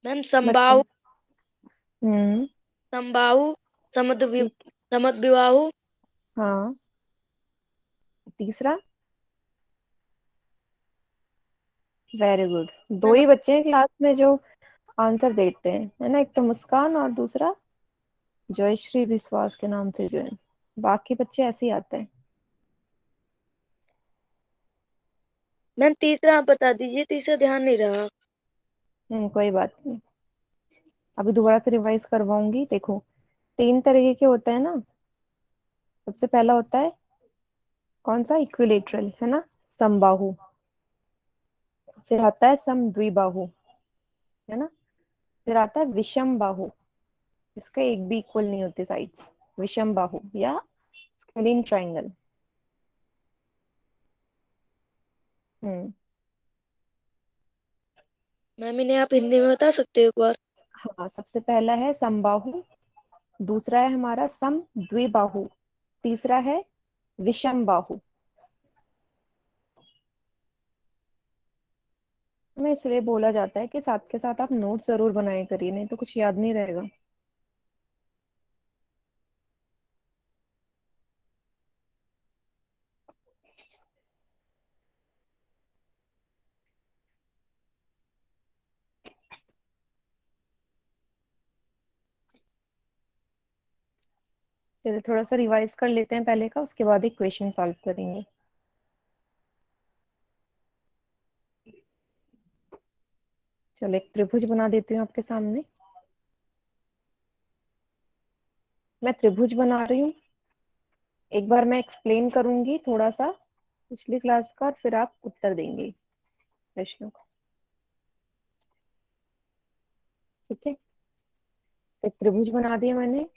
Ma'am समबाहु। बताइए। हम्म। समबाहु। ठीक। समद्विबाहु। हाँ। तीसरा। Very good. दो मैम ही बच्चे हैं क्लास में जो आंसर देते हैं, है ना? एक तो मुस्कान और दूसरा जयश्री विश्वास के नाम से जो है। बाकी बच्चे ऐसे ही आते हैं। मैम तीसरा आप बता दीजिए, तीसरा ध्यान नहीं रहा। कोई बात नहीं। अभी दोबारा से रिवाइज करवाऊंगी। देखो, तीन तरीके के होते हैं ना। सबसे पहला होता है कौन सा? इक्विलेटरल, है ना? समबाहु। फिर आता है समद्विबाहु, है ना? फिर आता है विषम बाहु। इसका एक भी इक्वल नहीं होते साइड्स। विषम बाहु या स्केलिन ट्राइंगल। हम्म। मैम इन्हें आप हिंदी में बता सकते हो एक बार? हाँ, सबसे पहला है समबाहु। दूसरा है हमारा सम द्विबाहु। तीसरा है विषम बाहु। मैं इसलिए बोला जाता है कि साथ के साथ आप नोट जरूर बनाए करिए, नहीं तो कुछ याद नहीं रहेगा। चलिए थोड़ा सा रिवाइज कर लेते हैं पहले का, उसके बाद एक क्वेश्चन सॉल्व करेंगे। चलो एक त्रिभुज बना देती हूँ आपके सामने। मैं त्रिभुज बना रही हूँ। एक बार मैं एक्सप्लेन करूंगी थोड़ा सा पिछली क्लास का, और फिर आप उत्तर देंगे प्रश्नों का। ठीक है। तो एक त्रिभुज बना दिया मैंने।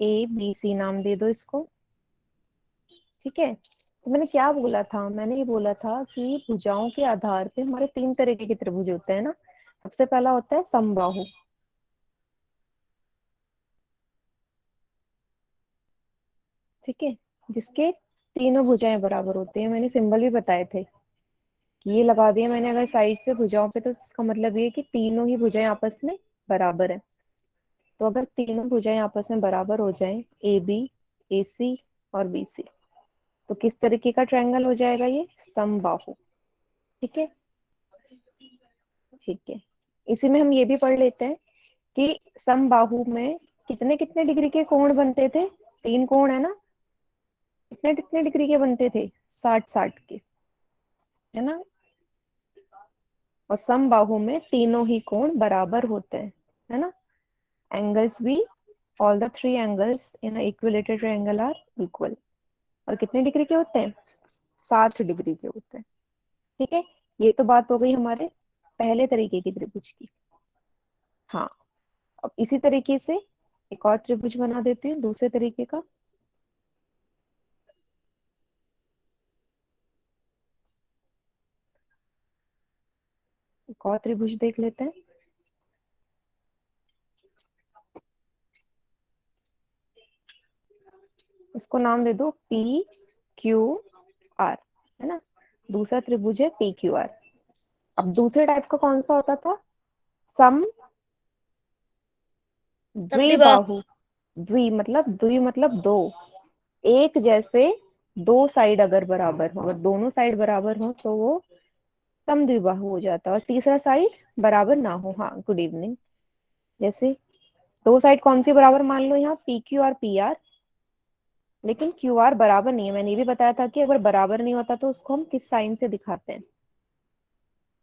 ABC नाम दे दो इसको। ठीक है। तो मैंने क्या बोला था? मैंने ये बोला था कि भुजाओं के आधार पे हमारे तीन तरीके के त्रिभुज होते हैं ना। सबसे पहला होता है समबाहु। ठीक है। जिसके तीनों भुजाएं बराबर होती हैं। मैंने सिंबल भी बताए थे कि ये लगा दिया मैंने अगर साइड्स पे भुजाओं पे, तो इसका मतलब ये है कि तीनों ही भुजाएं आपस में बराबर है। तो अगर तीनों भुजाएं आपस में बराबर हो जाएं, AB, AC और BC, तो किस तरीके का ट्रायंगल हो जाएगा? ये समबाहु। ठीक है। ठीक है। इसी में हम ये भी पढ़ लेते हैं कि समबाहु में कितने कितने डिग्री के कोण बनते थे? तीन कोण है ना। कितने कितने डिग्री के बनते थे? 60-60 के, है ना? और समबाहु में तीनों ही कोण बराबर होते हैं, है ना? एंगल्स भी, all the three angles in equilateral triangle are equal. और कितने डिग्री के होते हैं? 60 डिग्री के होते हैं। ठीक है। ये तो बात हो गई हमारे पहले तरीके की त्रिभुज की। हाँ। अब इसी तरीके से एक और त्रिभुज बना देती हूँ दूसरे तरीके का। एक और त्रिभुज देख लेते हैं। इसको नाम दे दो PQR, है ना? दूसरा त्रिभुज है PQR। अब दूसरे टाइप का कौन सा होता था? सम समद्विबाहु। द्विबाहु। द्वि मतलब दो। एक जैसे दो साइड अगर बराबर हो, अगर दोनों साइड बराबर हो तो वो समद्विबाहु हो जाता है। और तीसरा साइड बराबर ना हो, हाँ, गुड इवनिंग, जैसे दो साइड कौन सी बराबर? मान लो यहाँ PQ और PR, लेकिन QR बराबर नहीं है। मैंने ये भी बताया था कि अगर बराबर नहीं होता तो उसको हम किस साइन से दिखाते हैं।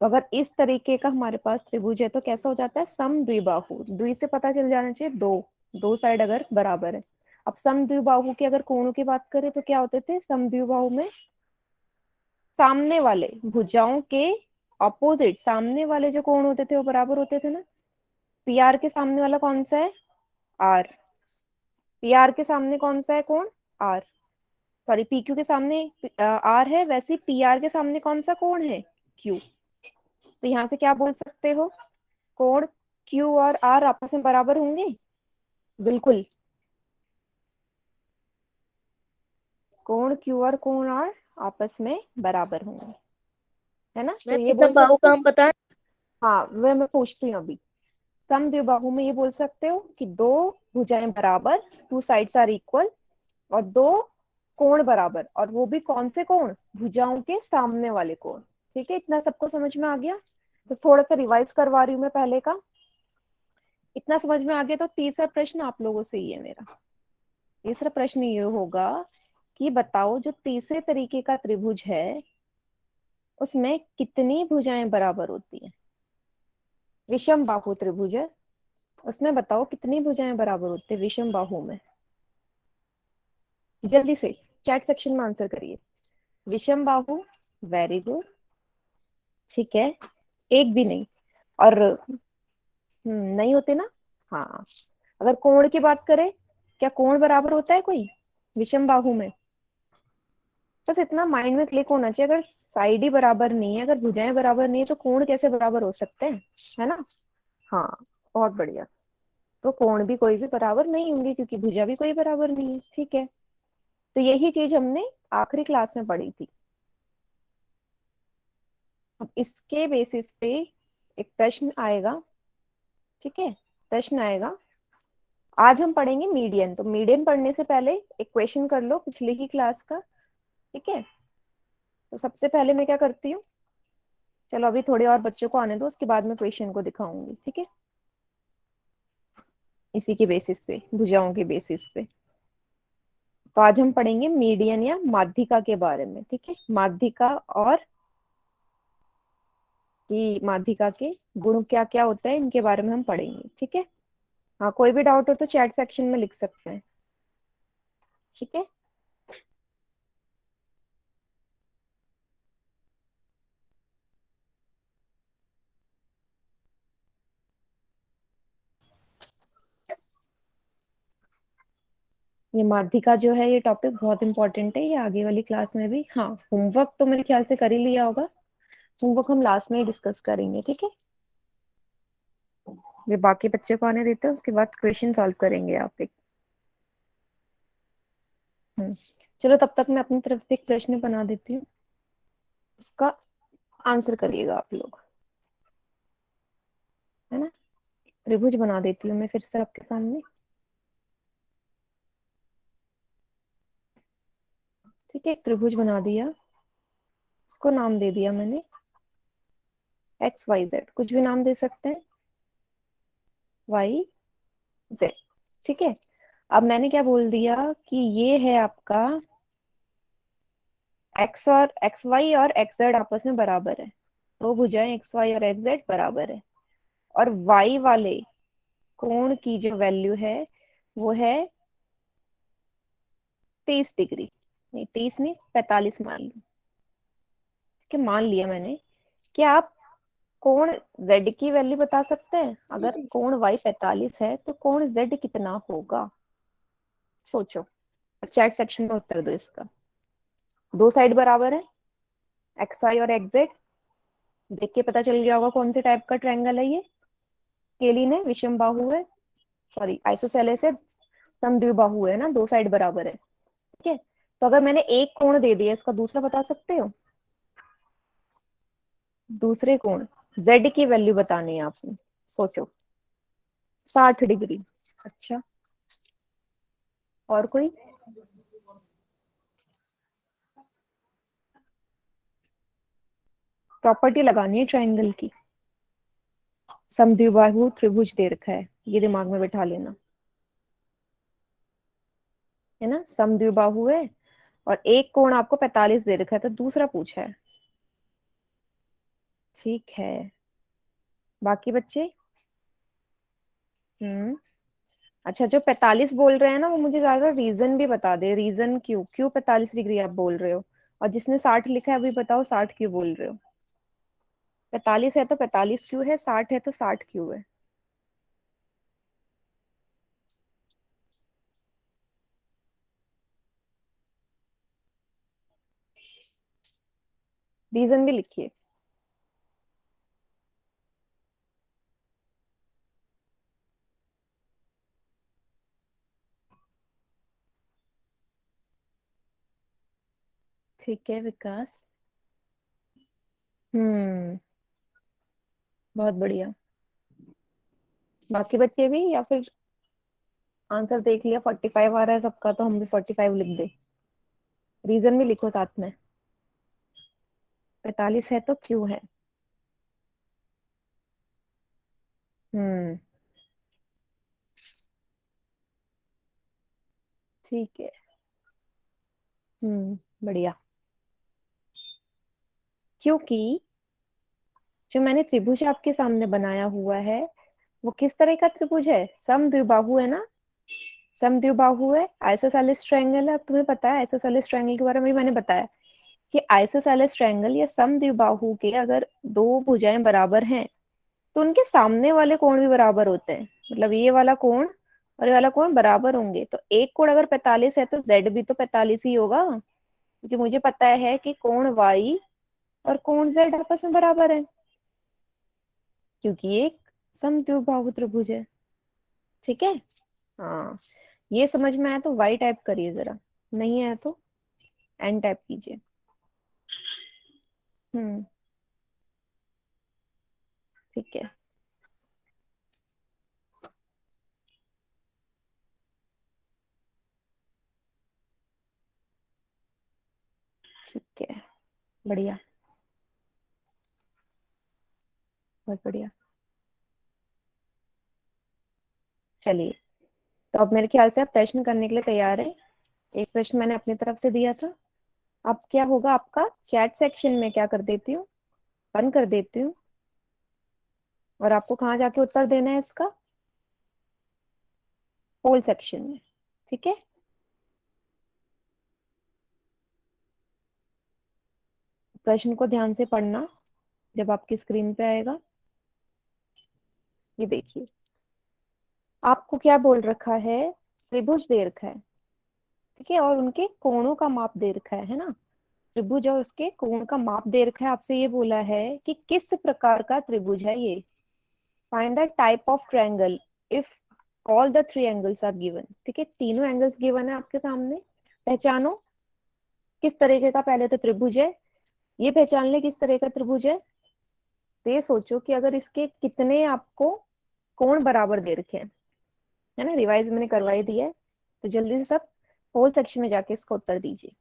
तो अगर इस तरीके का हमारे पास त्रिभुज है तो कैसा हो जाता है? समद्विबाहु। द्वि से पता चल जाना चाहिए दो, दो साइड अगर बराबर है। अब समद्विबाहु की अगर कोणों की बात करें तो क्या होते थे समद्विबाहु में? सामने वाले भुजाओं के ऑपोजिट, सामने वाले जो कोण होते थे वो बराबर होते थे ना। PR के सामने वाला कौन सा है? R। PR के सामने कौन सा है कोण? R। सॉरी, PQ के सामने R है, वैसे PR के सामने कौन सा कोण है? Q। तो यहाँ से क्या बोल सकते हो? कोण Q और R आपस में बराबर होंगे? बिल्कुल। कोण Q और कोण R आपस में बराबर होंगे, है ना? तो मैम ये ये बोल समबाहु सकते का हैं। हम बताएं? हाँ वह मैं पूछती हूँ अभी। समद्विबाहु में ये बोल सकते हो कि दो भुजाएं बराबर, टू साइड्स आर इक्वल, और दो कोण बराबर, और वो भी कौन से कोण, भुजाओं के सामने वाले कोण। ठीक है, इतना सबको समझ में आ गया? तो थोड़ा सा रिवाइज करवा रही हूँ मैं पहले का। इतना समझ में आ गया तो तीसरा प्रश्न आप लोगों से ही है मेरा। तीसरा प्रश्न ये होगा कि बताओ जो तीसरे तरीके का त्रिभुज है उसमें कितनी भुजाएं बराबर होती हैं। विषम बाहु त्रिभुज है, उसमें बताओ कितनी भुजाएं बराबर होती है विषम बाहु में। जल्दी से चैट सेक्शन में आंसर करिए। विषम बाहु, वेरी गुड, ठीक है। एक भी नहीं। और नहीं होते ना। हाँ, अगर कोण की बात करें, क्या कोण बराबर होता है कोई विषम बाहु में? बस इतना माइंड में क्लिक होना चाहिए, अगर साइड ही बराबर नहीं है, अगर भुजाएं बराबर नहीं है तो कोण कैसे बराबर हो सकते हैं, है ना। हाँ, बहुत बढ़िया। तो कोण भी कोई भी बराबर नहीं होंगे क्योंकि भुजा भी कोई बराबर नहीं है, ठीक है। तो यही चीज हमने आखिरी क्लास में पढ़ी थी। अब इसके बेसिस पे एक प्रश्न आएगा, ठीक है, प्रश्न आएगा। आज हम पढ़ेंगे मीडियन, तो मीडियन पढ़ने से पहले एक क्वेश्चन कर लो पिछले ही क्लास का, ठीक है। तो सबसे पहले मैं क्या करती हूँ, चलो अभी थोड़े और बच्चों को आने दो, उसके बाद में क्वेश्चन को दिखाऊंगी, ठीक है। इसी के बेसिस पे, भुजाओं के बेसिस पे। तो आज हम पढ़ेंगे मीडियन या माध्यिका के बारे में, ठीक है। माध्यिका और कि माध्यिका के गुण क्या क्या होते हैं इनके बारे में हम पढ़ेंगे, ठीक है। हाँ, कोई भी डाउट हो तो चैट सेक्शन में लिख सकते हैं, ठीक है। ये माध्यिका जो है ये टॉपिक बहुत इंपॉर्टेंट है, ये आगे वाली क्लास में भी, हाँ होमवर्क तो मेरे ख्याल से कर ही लिया होगा। होमवर्क हम लास्ट में ही डिस्कस करेंगे, ठीक है। ये बाकी बच्चे को आने देते हैं, उसके बाद क्वेश्चन सॉल्व करेंगे आप एक। हम्म, चलो तब तक मैं अपनी तरफ से एक प्रश्न बना देती हूँ, उसका आंसर करिएगा आप लोग, है ना। त्रिभुज बना देती हूँ मैं फिर से आपके सामने, ठीक है। एक त्रिभुज बना दिया, इसको नाम दे दिया मैंने XYZ, कुछ भी नाम दे सकते हैं, YZ, ठीक है। अब मैंने क्या बोल दिया कि ये है आपका एक्स और XY और XZ आपस में बराबर है, दो भुजाएं XY और XZ बराबर है। और Y वाले कोण की जो वैल्यू है वो है 30 डिग्री, नहीं 30 नहीं, 45 मान लो, ठीक है। मान लिया मैंने। क्या आप कोण Z की वैल्यू बता सकते हैं? अगर कोण Y 45 है तो कोण Z कितना होगा? सोचो और चैट सेक्शन में उत्तर दो इसका। दो साइड बराबर है, XY और XZ, देख के पता चल गया होगा कौन से टाइप का ट्रायंगल है ये। केलिन है, विषम बाहु है, सॉरी आइसोसेलेस है, समद्विबाहु है ना, दो साइड बराबर है, ठीक है। तो अगर मैंने एक कोण दे दिया, इसका दूसरा बता सकते हो? दूसरे कोण Z की वैल्यू बतानी है आपने, सोचो। 60 डिग्री, अच्छा। और कोई? प्रॉपर्टी लगानी है ट्रायंगल की। समद्विबाहु त्रिभुज दे रखा है, ये दिमाग में बैठा लेना, है ना। समद्विबाहु है और एक कोण आपको 45 दे रखा है, तो दूसरा पूछा है, ठीक है। बाकी बच्चे? हम्म, अच्छा जो 45 बोल रहे हैं ना वो मुझे ज्यादा रीजन भी बता दे, रीजन क्यों क्यों 45 डिग्री आप बोल रहे हो। और जिसने 60 लिखा है अभी बताओ 60 क्यों बोल रहे हो? 45 है तो 45 क्यों है, 60 है तो 60 क्यों है? रीजन भी लिखिए। ठीक है विकास। हम्म, बहुत बढ़िया। बाकी बच्चे भी, या फिर आंसर देख लिया 45 आ रहा है सबका, तो हम भी 45 लिख दे। रीजन भी लिखो साथ में। 45 है तो क्यों है। हम्म। ठीक है। बढ़िया। क्योंकि जो मैंने त्रिभुज आपके सामने बनाया हुआ है, वो किस तरह का त्रिभुज है, समद्विबाहु है ना। समद्विबाहु है, आइसोसेलेस ट्रायंगल है। अब तुम्हें पता है आइसोसेलेस ट्रायंगल के बारे में भी मैंने बताया कि आइसोसेलेस ट्रायंगल या समद्विबाहु के अगर दो भुजाएं बराबर हैं, तो उनके सामने वाले कोण भी बराबर होते हैं। मतलब ये वाला कोण और ये वाला कोण बराबर होंगे। तो एक कोण अगर 45 है तो जेड भी तो 45 ही होगा, क्योंकि मुझे पता है कि कोण वाई और कोण जेड आपस में बराबर है, क्योंकि ये एक समद्विबाहु त्रिभुज है। ठीक है। हाँ, ये समझ में आया तो वाई टाइप करिए जरा, नहीं आया तो एन टाइप कीजिए। हम्म। ठीक है। ठीक है। बढ़िया। बहुत बढ़िया। चलिए, तो अब मेरे ख्याल से आप प्रश्न करने के लिए तैयार हैं। एक प्रश्न मैंने अपनी तरफ से दिया था। अब क्या होगा आपका, चैट सेक्शन में क्या कर देती हूँ, बंद कर देती हूँ, और आपको कहाँ जाके उत्तर देना है इसका, पोल सेक्शन में। ठीक है। प्रश्न को ध्यान से पढ़ना जब आपकी स्क्रीन पे आएगा। ये देखिए, आपको क्या बोल रखा है, त्रिभुज दे रखा है। ठीक है, और उनके कोणों का माप दे रखा है ना। त्रिभुज और उसके कोण का माप दे रखा है। आपसे ये बोला है कि किस प्रकार का त्रिभुज है ये। Find the type of triangle if all the three angles are given. ठीक है, तीनों एंगल्स गिवन है आपके सामने। पहचानो किस तरीके का पहले तो त्रिभुज है। ये पहचान ले किस तरह का त्रिभुज है। तो ये सोचो कि अगर इसके कितने आपको कोण बराबर दे रखे हैं, है ना, रिवाइज मैंने करवाई दी है। तो जल्दी से सब होल सेक्शन में जाके इसका उत्तर दीजिए।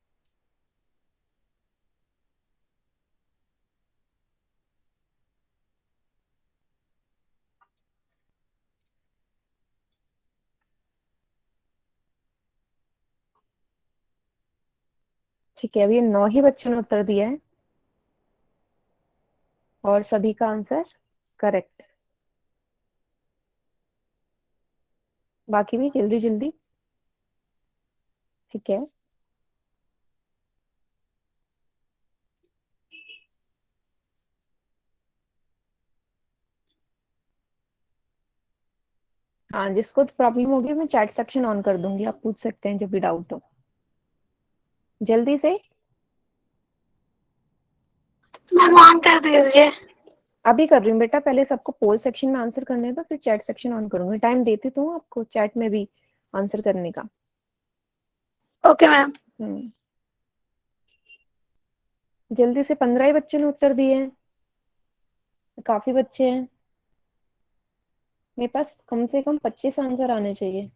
ठीक है, अभी 9 ही बच्चों ने उत्तर दिया है, और सभी का आंसर करेक्ट। बाकी भी जल्दी जल्दी। ठीक है। हाँ, जिसको प्रॉब्लम होगी मैं चैट सेक्शन ऑन कर दूंगी, आप पूछ सकते हैं जब भी डाउट हो, जल्दी से। मैम ऑन कर दीजिए। अभी कर रही हूँ बेटा, पहले सबको पोल सेक्शन में आंसर करने दो, फिर चैट सेक्शन ऑन करूंगी। टाइम देती तो हूँ आपको चैट में भी आंसर करने का। Okay ma'am. हम्म। जल्दी से, 15 ही बच्चों ने उत्तर दिए हैं, काफी बच्चे हैं। मेरे पास कम से कम 25 आंसर आने चाहिए।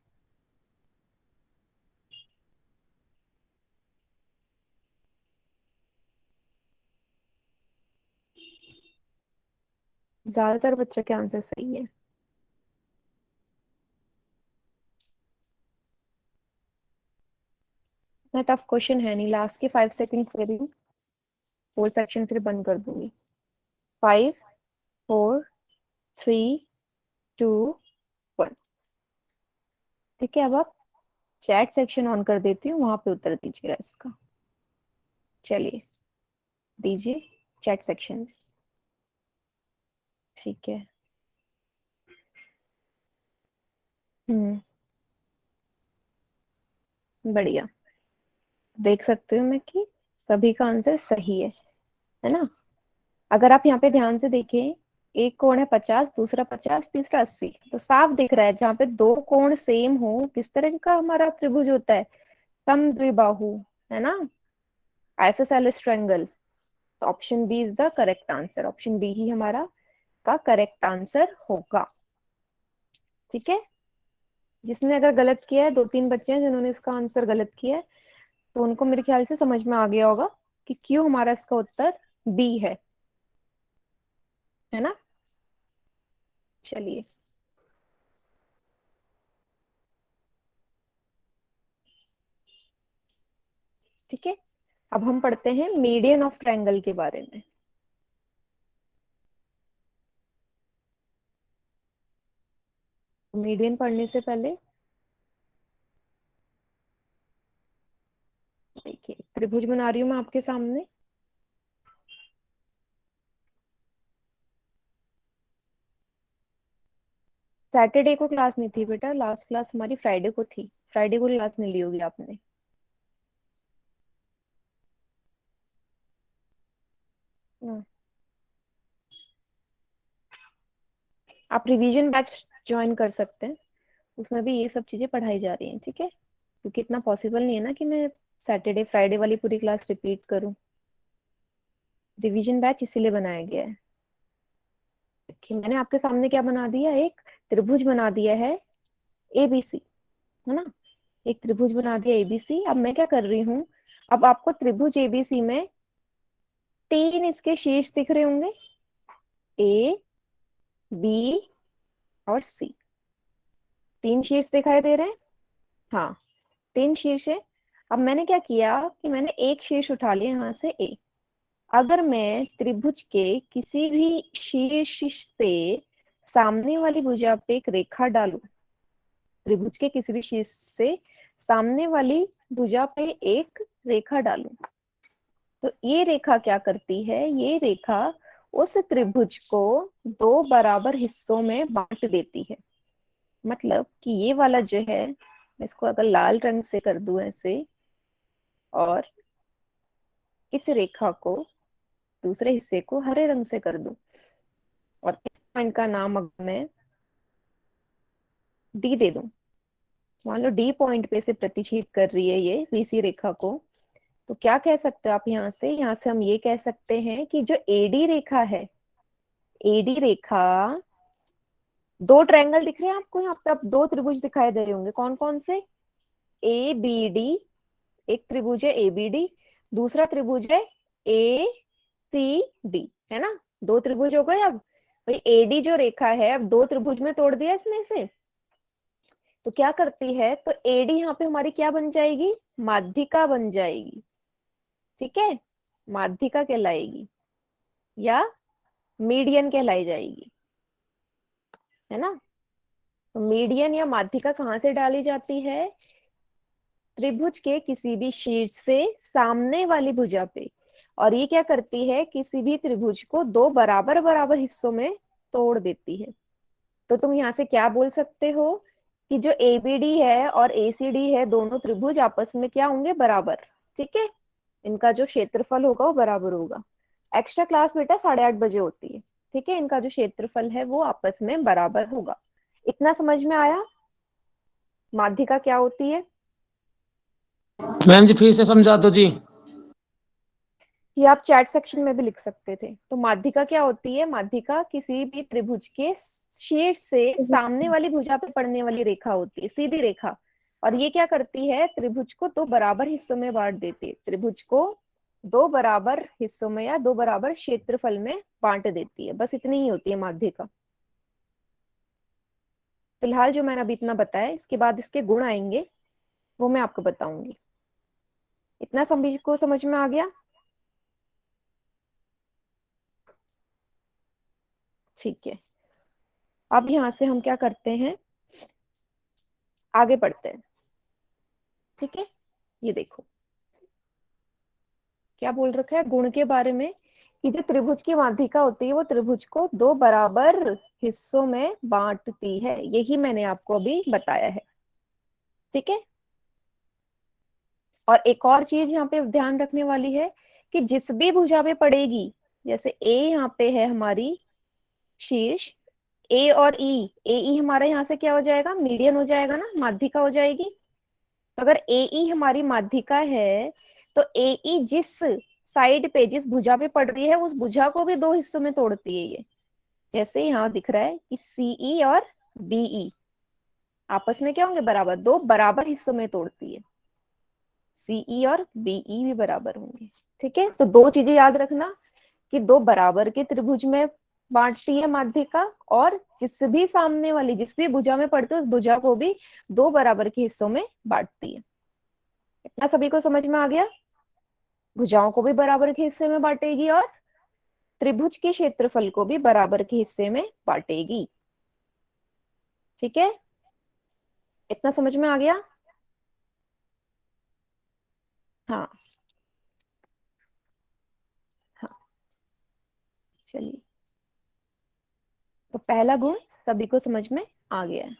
ज्यादातर बच्चों के आंसर सही है। इतना टफ क्वेश्चन है नहीं। लास्ट के 5 सेकंड दे रही हूँ, पोल सेक्शन फिर बंद कर दूंगी। 5, 4, 3, 2, 1। ठीक है, अब आप चैट सेक्शन ऑन कर देती हूँ, वहां पे उत्तर दीजिएगा इसका। चलिए, दीजिए चैट सेक्शन में। ठीक है। हम्म। बढ़िया। देख सकते हो मैं कि सभी का आंसर सही है ना। अगर आप यहाँ पे ध्यान से देखें, एक कोण है 50, दूसरा 50, तीसरा 80, तो साफ दिख रहा है जहाँ पे दो कोण सेम हो किस तरह का हमारा त्रिभुज होता है, समद्विबाहु, है ना, आइसोसेलेस ट्रायंगल। तो option B is the correct answer. Option B ही हमारा इसका करेक्ट आंसर होगा। ठीक है, जिसने अगर गलत किया है, 2-3 बच्चे हैं जिन्होंने इसका आंसर गलत किया है, तो उनको मेरे ख्याल से समझ में आ गया होगा कि क्यों हमारा इसका उत्तर बी है ना। चलिए, ठीक है, अब हम पढ़ते हैं मीडियन ऑफ ट्रायंगल के बारे में। मीडियन पढ़ने से पहले देखिए, त्रिभुज बना रही हूं मैं आपके सामने। सैटरडे को क्लास नहीं थी बेटा, लास्ट क्लास हमारी फ्राइडे को थी। फ्राइडे को क्लास नहीं ली होगी आपने। हाँ, आप रिवीजन बैच ज्वाइन कर सकते हैं, उसमें भी ये सब चीजें पढ़ाई जा रही हैं। ठीक है, क्योंकि इतना पॉसिबल नहीं है ना कि मैं सैटरडे फ्राइडे वाली पूरी क्लास रिपीट करूं। रिवीजन बैच इसीलिए बनाया गया है। देखिए, मैंने आपके सामने क्या बना दिया, एक त्रिभुज बना दिया है एबीसी, है ना। एक त्रिभुज बना दिया एबीसी। अब मैं क्या कर रही हूँ, अब आपको त्रिभुज एबीसी में 3 इसके शीर्ष दिख रहे होंगे, ए, बी और सी। 3 शीर्ष दिखाई दे रहे हैं। हाँ, 3 शीर्ष है। अब मैंने क्या किया कि मैंने एक शीर्ष उठा लिया यहाँ से, ए। अगर मैं त्रिभुज के किसी भी शीर्ष से सामने वाली भुजा पे एक रेखा डालूं, त्रिभुज के किसी भी शीर्ष से सामने वाली भुजा पे एक रेखा डालूं, तो ये रेखा क्या करती है, ये रेखा उस त्रिभुज को 2 बराबर हिस्सों में बांट देती है। मतलब कि ये वाला जो है, मैं इसको अगर लाल रंग से कर दूं ऐसे, और इस रेखा को दूसरे हिस्से को हरे रंग से कर दूं, और इस पॉइंट का नाम अगर मैं डी दे दूं, मान लो डी पॉइंट पे से प्रतिच्छेद कर रही है ये बीसी रेखा को, तो क्या कह सकते हो आप यहाँ से हम ये कह सकते हैं कि जो एडी रेखा है, एडी रेखा, 2 ट्रायंगल दिख रहे हैं आपको यहाँ पे, अब 2 त्रिभुज दिखाई दे रहे होंगे, कौन कौन से, ए बी डी। एक त्रिभुज है ए बी डी, दूसरा त्रिभुज है ए सी डी, है ना। 2 त्रिभुज हो गए। अब भाई एडी जो रेखा है, अब 2 त्रिभुज में तोड़ दिया इसमें से, तो क्या करती है, तो एडी यहाँ पे हमारी क्या बन जाएगी, माध्यिका बन जाएगी। ठीक है, माध्यिका कहलाएगी या मीडियन कहलाई जाएगी, है ना। तो मीडियन या माध्यिका कहाँ से डाली जाती है, त्रिभुज के किसी भी शीर्ष से सामने वाली भुजा पे। और ये क्या करती है, किसी भी त्रिभुज को 2 बराबर बराबर हिस्सों में तोड़ देती है। तो तुम यहाँ से क्या बोल सकते हो कि जो एबीडी है और एसीडी है, दोनों त्रिभुज आपस में क्या होंगे, बराबर। ठीक है, इनका जो क्षेत्रफल होगा वो बराबर होगा। एक्स्ट्रा क्लास बेटा 8:30 बजे होती है। ठीक है, इनका जो क्षेत्रफल है वो आपस में बराबर होगा। इतना समझ में आया माध्यिका क्या होती है। मैम जी फिर से समझा दो जी। ये आप चैट सेक्शन में भी लिख सकते थे। तो माध्यिका क्या होती है, माध्यिका किसी भी त्रिभुज के शीर्ष से सामने वाली भुजा पे पड़ने वाली रेखा होती है, सीधी रेखा। और ये क्या करती है, त्रिभुज को 2 बराबर हिस्सों में बांट देती है, त्रिभुज को 2 बराबर हिस्सों में या 2 बराबर क्षेत्रफल में बांट देती है। बस इतनी ही होती है माध्यिका। फिलहाल जो मैंने अभी इतना बताया, इसके बाद इसके गुण आएंगे, वो मैं आपको बताऊंगी। इतना सभी को समझ में आ गया। ठीक है, अब यहां से हम क्या करते हैं, आगे बढ़ते हैं। ठीक है, ये देखो क्या बोल रखा है गुण के बारे में, कि जो त्रिभुज की माध्यिका होती है वो त्रिभुज को 2 बराबर हिस्सों में बांटती है। यही मैंने आपको अभी बताया है। ठीक है, और एक और चीज यहाँ पे ध्यान रखने वाली है कि जिस भी भुजा पे पड़ेगी, जैसे ए यहाँ पे है हमारी शीर्ष, ए और ई, ए ई हमारा यहाँ से क्या हो जाएगा, मीडियन हो जाएगा ना, माध्यिका हो जाएगी। तो अगर ए ई हमारी माध्यिका है, तो ए ई जिस साइड पे, जिस भुजा पे पड़ रही है, उस भुजा को भी 2 हिस्सों में तोड़ती है ये। जैसे यहाँ दिख रहा है कि सीई और बीई आपस में क्या होंगे, बराबर, दो बराबर हिस्सों में तोड़ती है, सीई और बीई भी बराबर होंगे। ठीक है, तो दो चीजें याद रखना कि दो बराबर के त्रिभुज में बांटती है माध्यिका, और जिस भी सामने वाली जिस भी भुजा में पड़ती है उस भुजा को भी दो बराबर के हिस्सों में बांटती है। इतना सभी को समझ में आ गया? भुजाओं को भी बराबर के हिस्से में बांटेगी और त्रिभुज के क्षेत्रफल को भी बराबर के हिस्से में बांटेगी। ठीक है, इतना समझ में आ गया? हाँ हाँ, चलिए, तो पहला गुण सभी को समझ में आ गया है।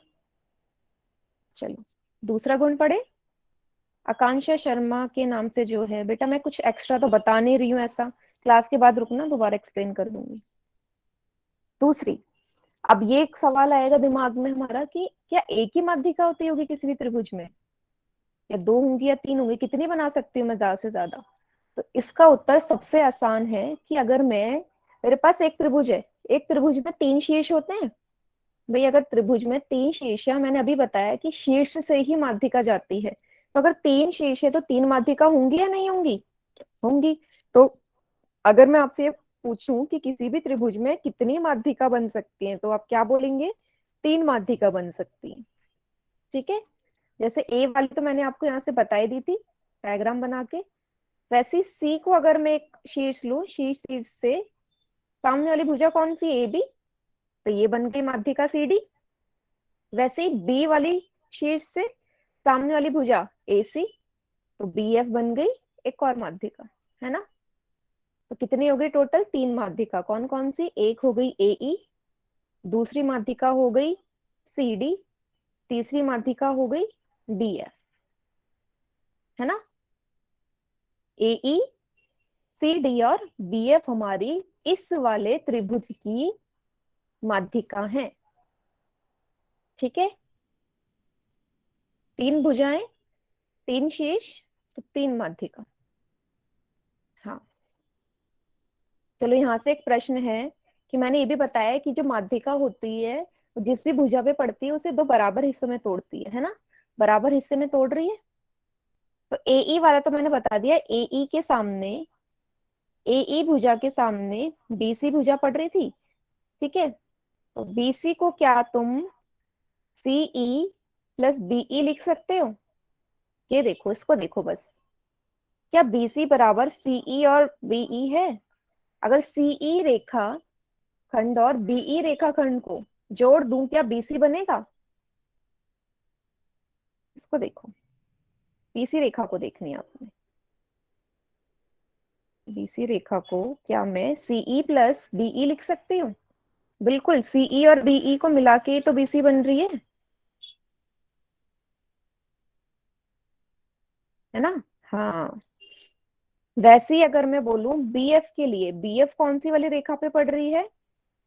चलो दूसरा गुण पढ़े। आकांक्षा शर्मा के नाम से जो है, बेटा मैं कुछ एक्स्ट्रा तो बता नहीं रही हूँ, ऐसा क्लास के बाद रुकना, दोबारा एक्सप्लेन कर दूंगी। दूसरी, अब ये एक सवाल आएगा दिमाग में हमारा कि क्या एक ही माध्यिका होती होगी किसी भी त्रिभुज में, या दो होंगी या तीन होंगी, कितनी बना सकती हूँ मैं ज्यादा से ज्यादा? तो इसका उत्तर सबसे आसान है कि अगर मेरे पास एक त्रिभुज है, एक त्रिभुज में तीन शीर्ष होते हैं। भाई अगर त्रिभुज में तीन शीर्ष है, मैंने अभी बताया कि शीर्ष से ही माध्यिका जाती है, तो अगर तीन शीर्ष है तो तीन माध्यिका होंगी या नहीं होंगी? होंगी। तो अगर मैं आपसे ये पूछूं कि किसी भी त्रिभुज में कितनी माध्यिका बन सकती हैं, तो आप क्या बोलेंगे? तीन माध्यिका बन सकती हैं। ठीक है, जैसे ए वाली तो मैंने आपको यहाँ से बताई दी थी डायग्राम बना के। वैसे सी को अगर मैं एक शीर्ष लूं, शीर्ष से सामने वाली भुजा कौन सी, ए बी, तो ये बन गई माध्यिका सी डी। वैसे ही बी वाली शीर्ष से सामने वाली भुजा ए सी, तो बी एफ बन गई एक और माध्यिका, है ना? तो कितनी हो गई टोटल? तीन माध्यिका। कौन कौन सी? एक हो गई ए ई, दूसरी माध्यिका हो गई सी डी, तीसरी माध्यिका हो गई डी एफ, है ना? ए ई, सी डी और बी एफ हमारी इस वाले त्रिभुज की माध्यिका है। ठीक है, तीन भुजाएं, तीन शीर्ष, तो तीन माध्यिका। हाँ, चलो यहाँ से एक प्रश्न है कि मैंने ये भी बताया है कि जो माध्यिका होती है वो जिस भी भुजा पे पड़ती है उसे दो बराबर हिस्सों में तोड़ती है ना? बराबर हिस्से में तोड़ रही है। तो एई वाला तो मैंने बता दिया, एई के सामने, एई भुजा के सामने बीसी भुजा पड़ रही थी। ठीक है, तो बीसी को क्या तुम सीई प्लस बीई लिख सकते हो? ये देखो, इसको देखो बस, क्या बीसी बराबर सीई और बीई है? अगर सीई रेखा खंड और बीई रेखा खंड को जोड़ दूं, क्या बीसी बनेगा? इसको देखो, बीसी रेखा को देखनी है आपने। बीसी रेखा को क्या मैं सीई प्लस बीई लिख सकती हूँ? बिल्कुल, सीई और बीई को मिला के ही तो बीसी बन रही है ना? हाँ, वैसे ही अगर मैं बोलूं बीएफ के लिए, बीएफ कौन सी वाली रेखा पे पड़ रही है?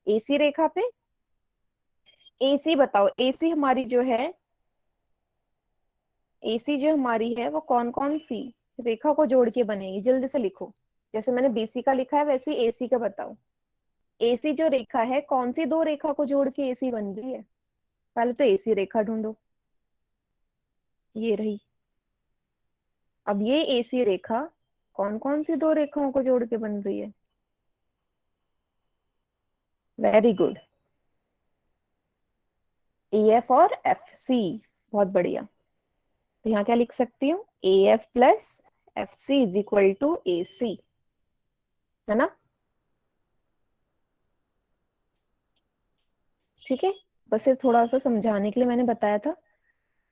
एसी रेखा पे। एसी बताओ, एसी हमारी जो है, एसी जो हमारी है वो कौन कौन सी रेखा को जोड़ के बनेगी? जल्दी से लिखो, जैसे मैंने बीसी का लिखा है वैसे ही एसी का बताओ। एसी जो रेखा है कौन सी दो रेखा को जोड़ के एसी बन रही है? पहले तो एसी रेखा ढूंढो, ये रही। अब ये एसी रेखा कौन कौन सी दो रेखाओं को जोड़ के बन रही है? वेरी गुड, ए एफ और एफ सी, बहुत बढ़िया। तो यहाँ क्या लिख सकती हूँ? A F plus F C is equal to A C, है ना? ठीक है, बस सिर्फ थोड़ा सा समझाने के लिए मैंने बताया था।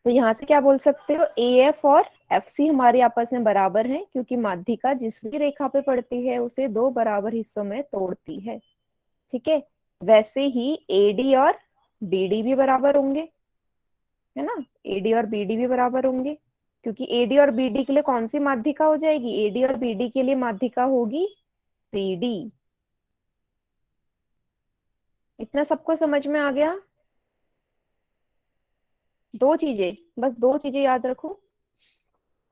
तो यहाँ से क्या बोल सकते हो? ए एफ और एफ सी हमारे आपस में बराबर हैं, क्योंकि माध्यिका जिस भी रेखा पे पड़ती है उसे दो बराबर हिस्सों में तोड़ती है। ठीक है, वैसे ही एडी और बीडी भी बराबर होंगे, है ना? एडी और बीडी भी बराबर होंगे, क्योंकि एडी और बीडी के लिए कौन सी माध्यिका हो जाएगी? एडी और बीडी के लिए माध्यिका होगी सीडी। इतना सबको समझ में आ गया? दो चीजें, बस दो चीजें याद रखो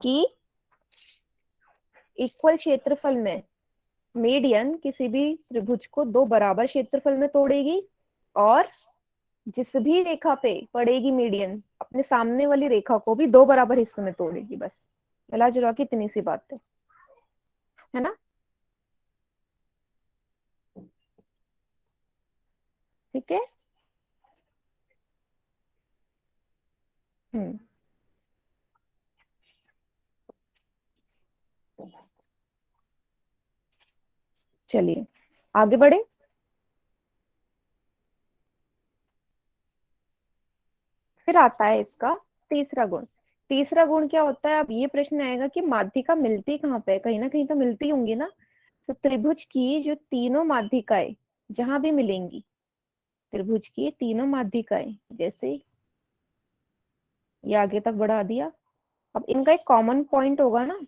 कि इक्वल क्षेत्रफल में मीडियन किसी भी त्रिभुज को दो बराबर क्षेत्रफल में तोड़ेगी और जिस भी रेखा पे पड़ेगी मीडियन अपने सामने वाली रेखा को भी दो बराबर हिस्सों में तोड़ेगी। बस मिला जुला के इतनी सी बात है ना। ठीक है। हम्म। चलिए आगे बढ़े। फिर आता है इसका तीसरा गुण। तीसरा गुण क्या होता है? अब ये प्रश्न आएगा कि माध्यिका मिलती कहाँ पे है? कहीं ना कहीं तो मिलती होंगी ना। तो त्रिभुज की जो तीनों माध्यिकाएं जहां भी मिलेंगी, त्रिभुज की तीनों माध्यिकाएं, जैसे ये आगे तक बढ़ा दिया, अब इनका एक कॉमन पॉइंट होगा ना,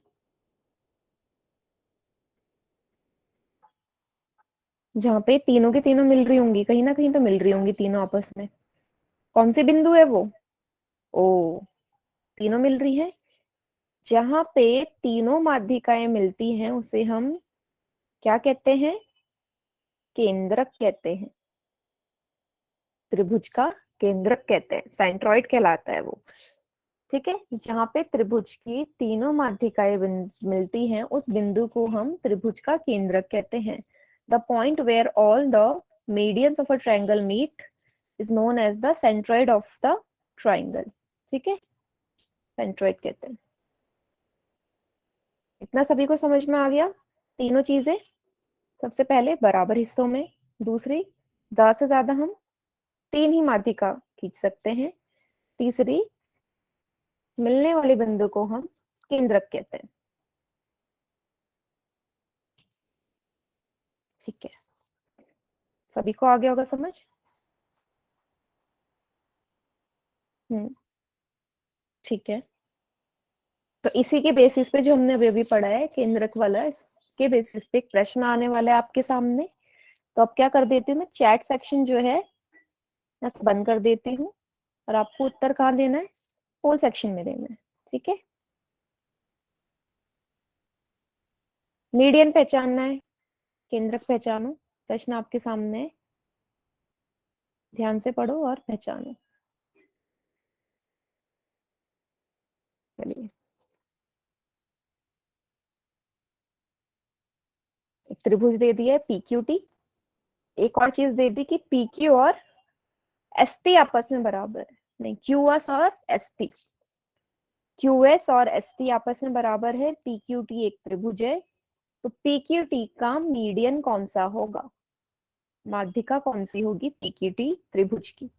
जहां पे तीनों की तीनों मिल रही होंगी, कहीं ना कहीं तो मिल रही होंगी तीनों आपस में। कौन से बिंदु है वो? ओ, तीनों मिल रही है। जहां पे तीनों माध्यिकाएं मिलती हैं उसे हम क्या कहते हैं? केंद्रक कहते हैं। त्रिभुज का केंद्रक कहते हैं, सेंट्रॉइड कहलाता है वो। ठीक है। जहां पे त्रिभुज की तीनों माध्यिकाएं मिलती हैं उस बिंदु को हम त्रिभुज का केंद्रक कहते हैं। The point where all the medians of a triangle meet is known as the centroid of the triangle. ठीक है, सेंट्रॉइड कहते हैं। इतना सभी को समझ में आ गया? तीनों चीजें, सबसे पहले बराबर हिस्सों में, दूसरी ज्यादा से ज्यादा हम तीन ही माध्यिका खींच सकते हैं, तीसरी मिलने वाले बिंदु को हम केंद्रक कहते हैं। ठीक है, सभी को आ गया होगा समझ। हम्म। ठीक है। तो इसी के बेसिस पे जो हमने अभी अभी पढ़ा है केंद्रक वाला, इसके बेसिस पे एक प्रश्न आने वाला है आपके सामने। तो अब क्या कर देती हूँ मैं, चैट सेक्शन जो है मैं बंद कर देती हूँ और आपको उत्तर कहाँ देना है? पोल सेक्शन में देना है। ठीक है। मीडियन पहचानना है, केंद्रक पहचानो। प्रश्न आपके सामने है, ध्यान से पढ़ो और पहचानो। चलिए, एक त्रिभुज दे दिया है पी क्यू टी। एक और चीज दे दी कि पी क्यू और एस टी आपस में बराबर है। नहीं, क्यू एस और एस टी, क्यू एस और एस टी आपस में बराबर है। पी क्यू टी एक त्रिभुज है। तो पी क्यू टी का मीडियन कौन सा होगा? माध्यिका कौन सी होगी पी क्यू टी त्रिभुज की?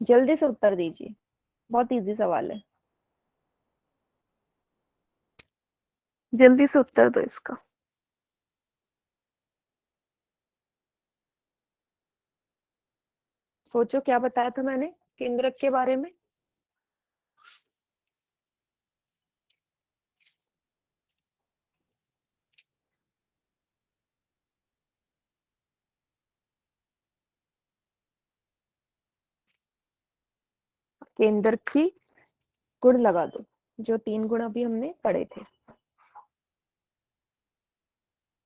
जल्दी से उत्तर दीजिए, बहुत इजी सवाल है, जल्दी से उत्तर दो इसका। सोचो क्या बताया था मैंने केंद्रक के बारे में। केंद्रक की गुण लगा दो, जो तीन गुण अभी हमने पढ़े थे।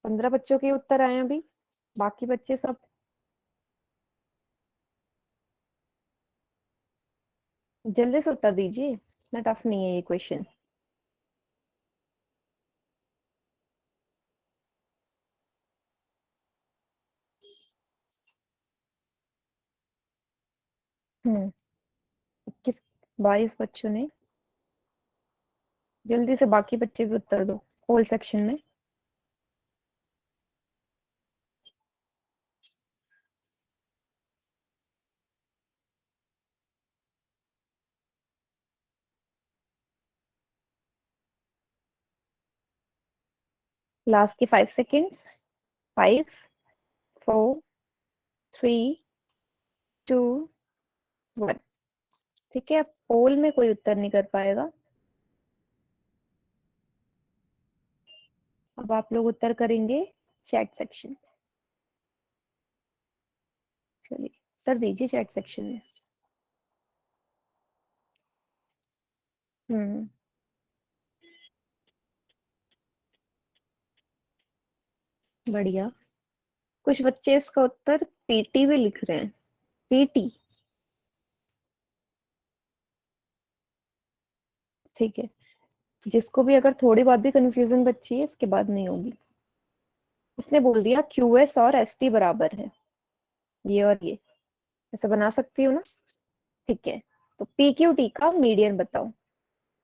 15 बच्चों के उत्तर आए अभी, बाकी बच्चे सब जल्दी से उत्तर दीजिए, इतना टफ नहीं है ये क्वेश्चन। हम्म। 21 22 बच्चों ने, जल्दी से बाकी बच्चे भी उत्तर दो होल सेक्शन में। लास्ट के 5 सेकेंड्स। 5, 4, 3, 2, 1। ठीक है, अब पोल में कोई उत्तर नहीं कर पाएगा। अब आप लोग उत्तर करेंगे चैट सेक्शन। चलिए उत्तर दीजिए चैट सेक्शन में। हम्म। बढ़िया। कुछ बच्चे इसका उत्तर पीटी भी लिख रहे हैं। पीटी। ठीक है। जिसको भी अगर थोड़ी बहुत भी कंफ्यूजन बची है इसके बाद नहीं होगी। इसने बोल दिया क्यूएस और एसटी बराबर है, ये और ये ऐसा बना सकती हूँ ना। ठीक है। तो पी क्यू टी का मीडियन बताओ।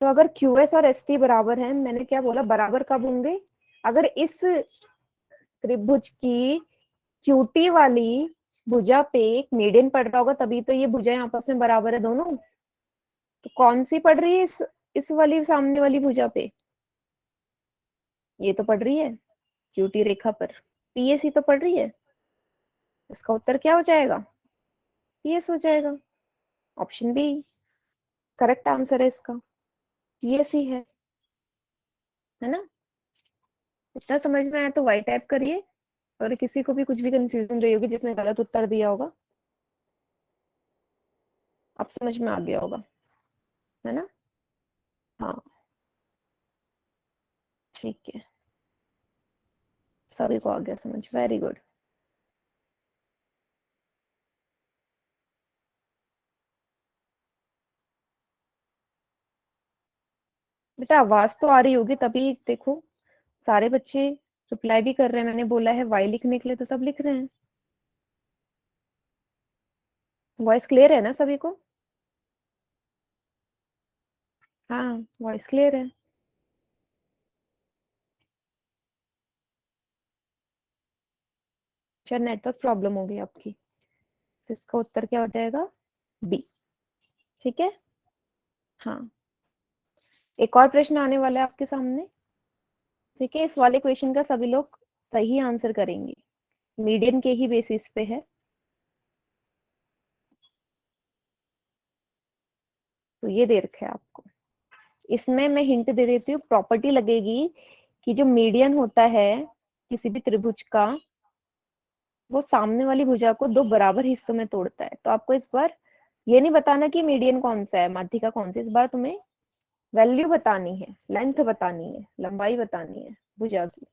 तो अगर क्यूएस और एसटी बराबर है, मैंने क्या बोला, बराबर कब होंगे? अगर इस त्रिभुज की क्यूटी वाली भुजा पे एक मीडियन पड़ रहा होगा, तभी तो ये भुजाएं आपस में बराबर है दोनों। तो कौन सी पड़ रही है इस वाली सामने वाली भुजा पे? ये तो पड़ रही है क्यूटी रेखा पर। पीएसी तो पड़ रही है। इसका उत्तर क्या हो जाएगा? पीएस हो जाएगा। ऑप्शन बी करेक्ट आंसर है इसका। पीएसी है ना? इतना समझ में आया तो वाई टाइप करिए। अगर किसी को भी कुछ भी कंफ्यूजन रही होगी, जिसने गलत उत्तर दिया होगा, आप समझ में आ गया होगा, है ना? हाँ ठीक है, सभी को आ गया समझ। Very good. बेटा आवाज तो आ रही होगी, तभी देखो सारे बच्चे रिप्लाई भी कर रहे हैं। मैंने बोला है वाई लिखने के लिए तो सब लिख रहे हैं। वॉइस क्लियर है ना सभी को? हाँ वॉइस क्लियर है। शायद नेटवर्क प्रॉब्लम होगी आपकी। तो इसका उत्तर क्या हो जाएगा? बी। ठीक है। हाँ। एक और प्रश्न आने वाला है आपके सामने। ठीक है, इस वाले क्वेश्चन का सभी लोग सही आंसर करेंगे, मीडियन के ही बेसिस पे है। तो ये दे रखा है आपको। इसमें मैं हिंट दे देती हूँ, प्रॉपर्टी लगेगी कि जो मीडियन होता है किसी भी त्रिभुज का, वो सामने वाली भुजा को दो बराबर हिस्सों में तोड़ता है। तो आपको इस बार ये नहीं बताना कि मीडियन कौन सा है, माध्यिका कौन सी। इस बार तुम्हें वैल्यू बतानी है, लेंथ बतानी है, लंबाई बतानी है भुजा की।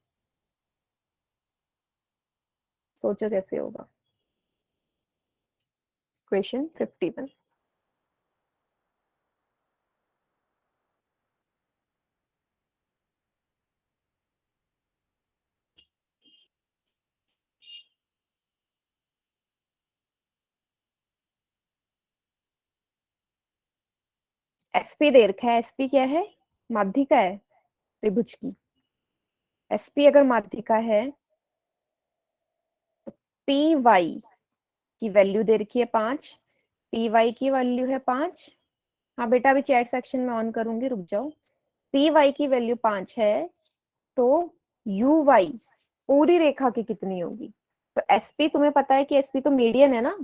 सोचो कैसे होगा। क्वेश्चन 51। एसपी दे रखा है। एसपी क्या है? माध्यिका है त्रिभुज की। एसपी अगर माध्यिका है, पी वाई की वैल्यू दे रखी है 5। पी वाई की वैल्यू है 5। हाँ बेटा अभी चैट सेक्शन में ऑन करूंगी, रुक जाओ। पी वाई की वैल्यू 5 है, तो यू वाई पूरी रेखा की कितनी होगी? तो एसपी तुम्हें पता है कि एसपी तो मीडियन है ना।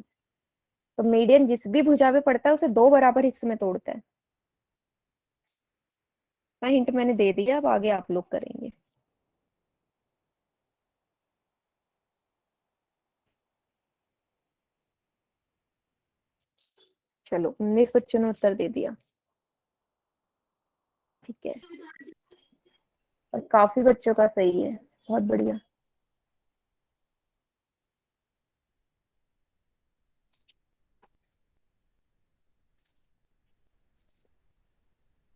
तो मीडियन जिस भी भुजा पे पड़ता है उसे दो बराबर हिस्से में तोड़ता है। हिंट मैंने दे दिया, अब आगे आप लोग करेंगे। चलो 19 बच्चों ने उत्तर दे दिया। ठीक है, और काफी बच्चों का सही है, बहुत बढ़िया।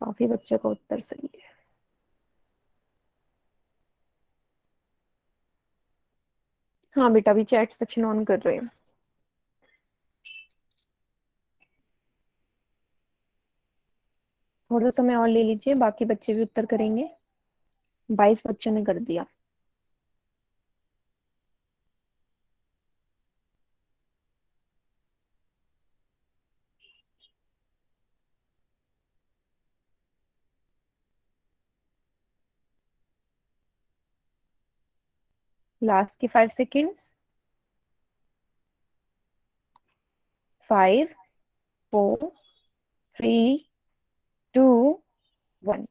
काफी बच्चों का उत्तर सही है। हाँ बेटा अभी चैट सेक्शन ऑन कर रहे हैं। थोड़ा समय और ले लीजिए, बाकी बच्चे भी उत्तर करेंगे। 22 बच्चों ने कर दिया। लास्ट के 5 सेकेंड्स। 5 4 3 2 1।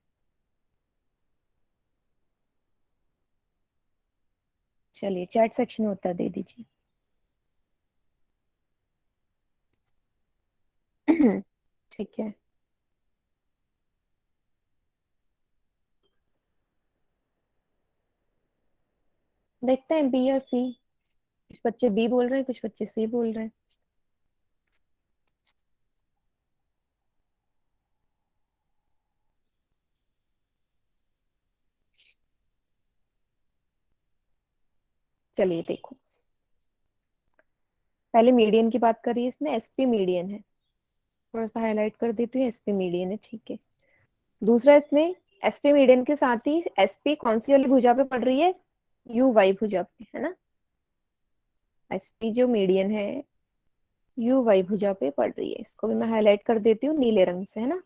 चलिए चैट सेक्शन में उत्तर दे दीजिए। ठीक है। देखते हैं बी और सी। कुछ बच्चे बी बोल रहे हैं, कुछ बच्चे सी बोल रहे हैं। चलिए देखो, पहले मीडियन की बात करी इसने, एसपी मीडियन है। थोड़ा सा हाईलाइट कर देती हूँ, एसपी मीडियन है, ठीक है। दूसरा इसने एसपी मीडियन के साथ ही एसपी कौन सी वाली भुजा पे पड़ रही है, यू वाई भुजा पे, है ना। एसपी जो मीडियन है यू वाई भुजा पे पड़ रही है, इसको भी मैं हाईलाइट कर देती हूँ नीले रंग से, है ना।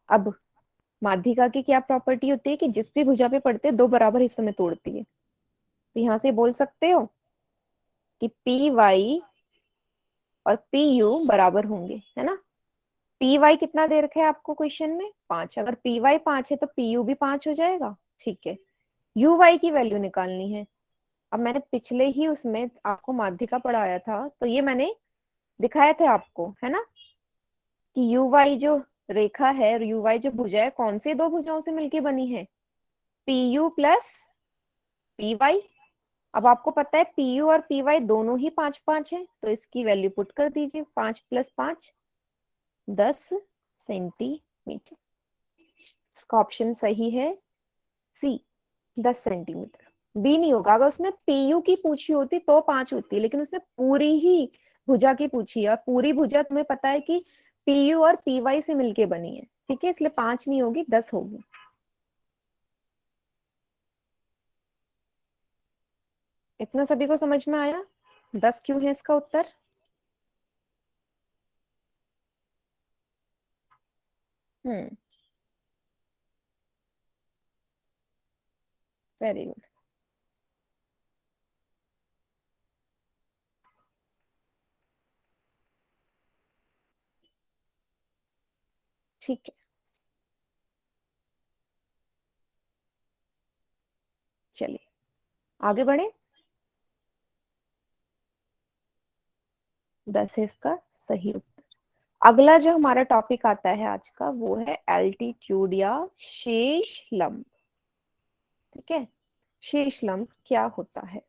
अब माध्यिका की क्या प्रॉपर्टी होती है कि जिस भी भुजा पे पड़ते हैं दो बराबर हिस्सों में तोड़ती है। तो यहाँ से बोल सकते हो कि पी वाई और पी यू बराबर होंगे, है ना। पी वाई कितना दे रखा है आपको क्वेश्चन में, 5। अगर पी वाई 5 है तो पी यू भी 5 हो जाएगा, ठीक है। यू वाई की वैल्यू निकालनी है। अब मैंने पिछले ही उसमें आपको माध्यिका पढ़ाया था, तो ये मैंने दिखाया था आपको, है ना, कि यू वाई जो रेखा है और यू वाई जो भुजा है कौन से दो भुजाओं से मिलके बनी है, P U plus P Y. अब आपको पता है पी यू और पी वाई दोनों ही 5 5 है, तो इसकी वैल्यू पुट कर दीजिए, 5 + 5 10 सेंटीमीटर। इसका ऑप्शन सही है सी, 10 सेंटीमीटर। बी नहीं होगा, अगर उसने पीयू की पूछी होती तो 5 होती, लेकिन उसने पूरी ही भुजा की पूछी है, और पूरी भुजा तुम्हें पता है कि पीयू और पीवाई से मिलके बनी है, ठीक है, इसलिए 5 नहीं होगी, 10 होगी। इतना सभी को समझ में आया, 10 क्यों है इसका उत्तर। हम्म, वेरी गुड, ठीक है। चलिए आगे बढ़े, 10 है इसका सही उत्तर। अगला जो हमारा टॉपिक आता है आज का, वो है एल्टीट्यूड या शीर्ष लंब, ठीक है। शीर्ष लंब क्या होता है,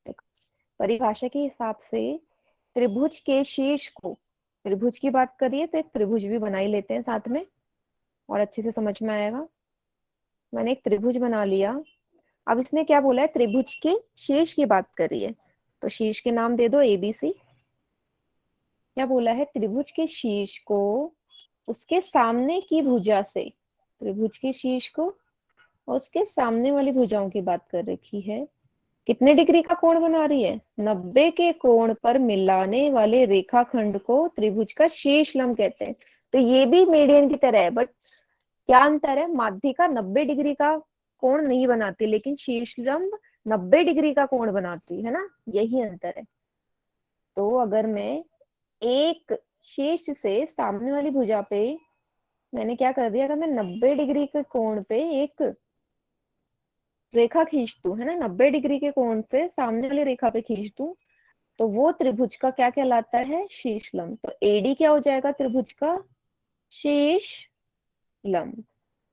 देखो, परिभाषा के हिसाब से त्रिभुज के शीर्ष को, त्रिभुज की बात करिए तो एक त्रिभुज भी बना ही लेते हैं साथ में, और अच्छे से समझ में आएगा। मैंने एक त्रिभुज बना लिया। अब इसने क्या बोला है, त्रिभुज के शीर्ष की बात करी है, तो शीर्ष के नाम दे दो ABC। क्या बोला है, त्रिभुज के शीर्ष को उसके सामने की भुजा से, त्रिभुज के शीर्ष को उसके सामने वाली भुजाओं की बात कर रखी है। कितने डिग्री का कोण बना रही है, 90 के कोण पर मिलाने वाले रेखाखंड को त्रिभुज का शीर्ष लंब कहते हैं। तो ये भी मीडियन की तरह है, बट क्या अंतर है, माध्यिका 90 डिग्री का कोण नहीं बनाती, लेकिन शीर्ष लंब 90 डिग्री का कोण बनाती है ना, यही अंतर है। तो अगर मैं एक शीर्ष से सामने वाली भुजा पे मैंने क्या कर दिया, अगर मैं 90 डिग्री के कोण पे एक रेखा खींच दूं, है ना, 90 डिग्री के कोण से सामने वाली रेखा पे खींच दूं, तो वो त्रिभुज का क्या कहलाता है, शीर्ष लंब। तो एडी क्या हो जाएगा, त्रिभुज का शीर्ष लंब,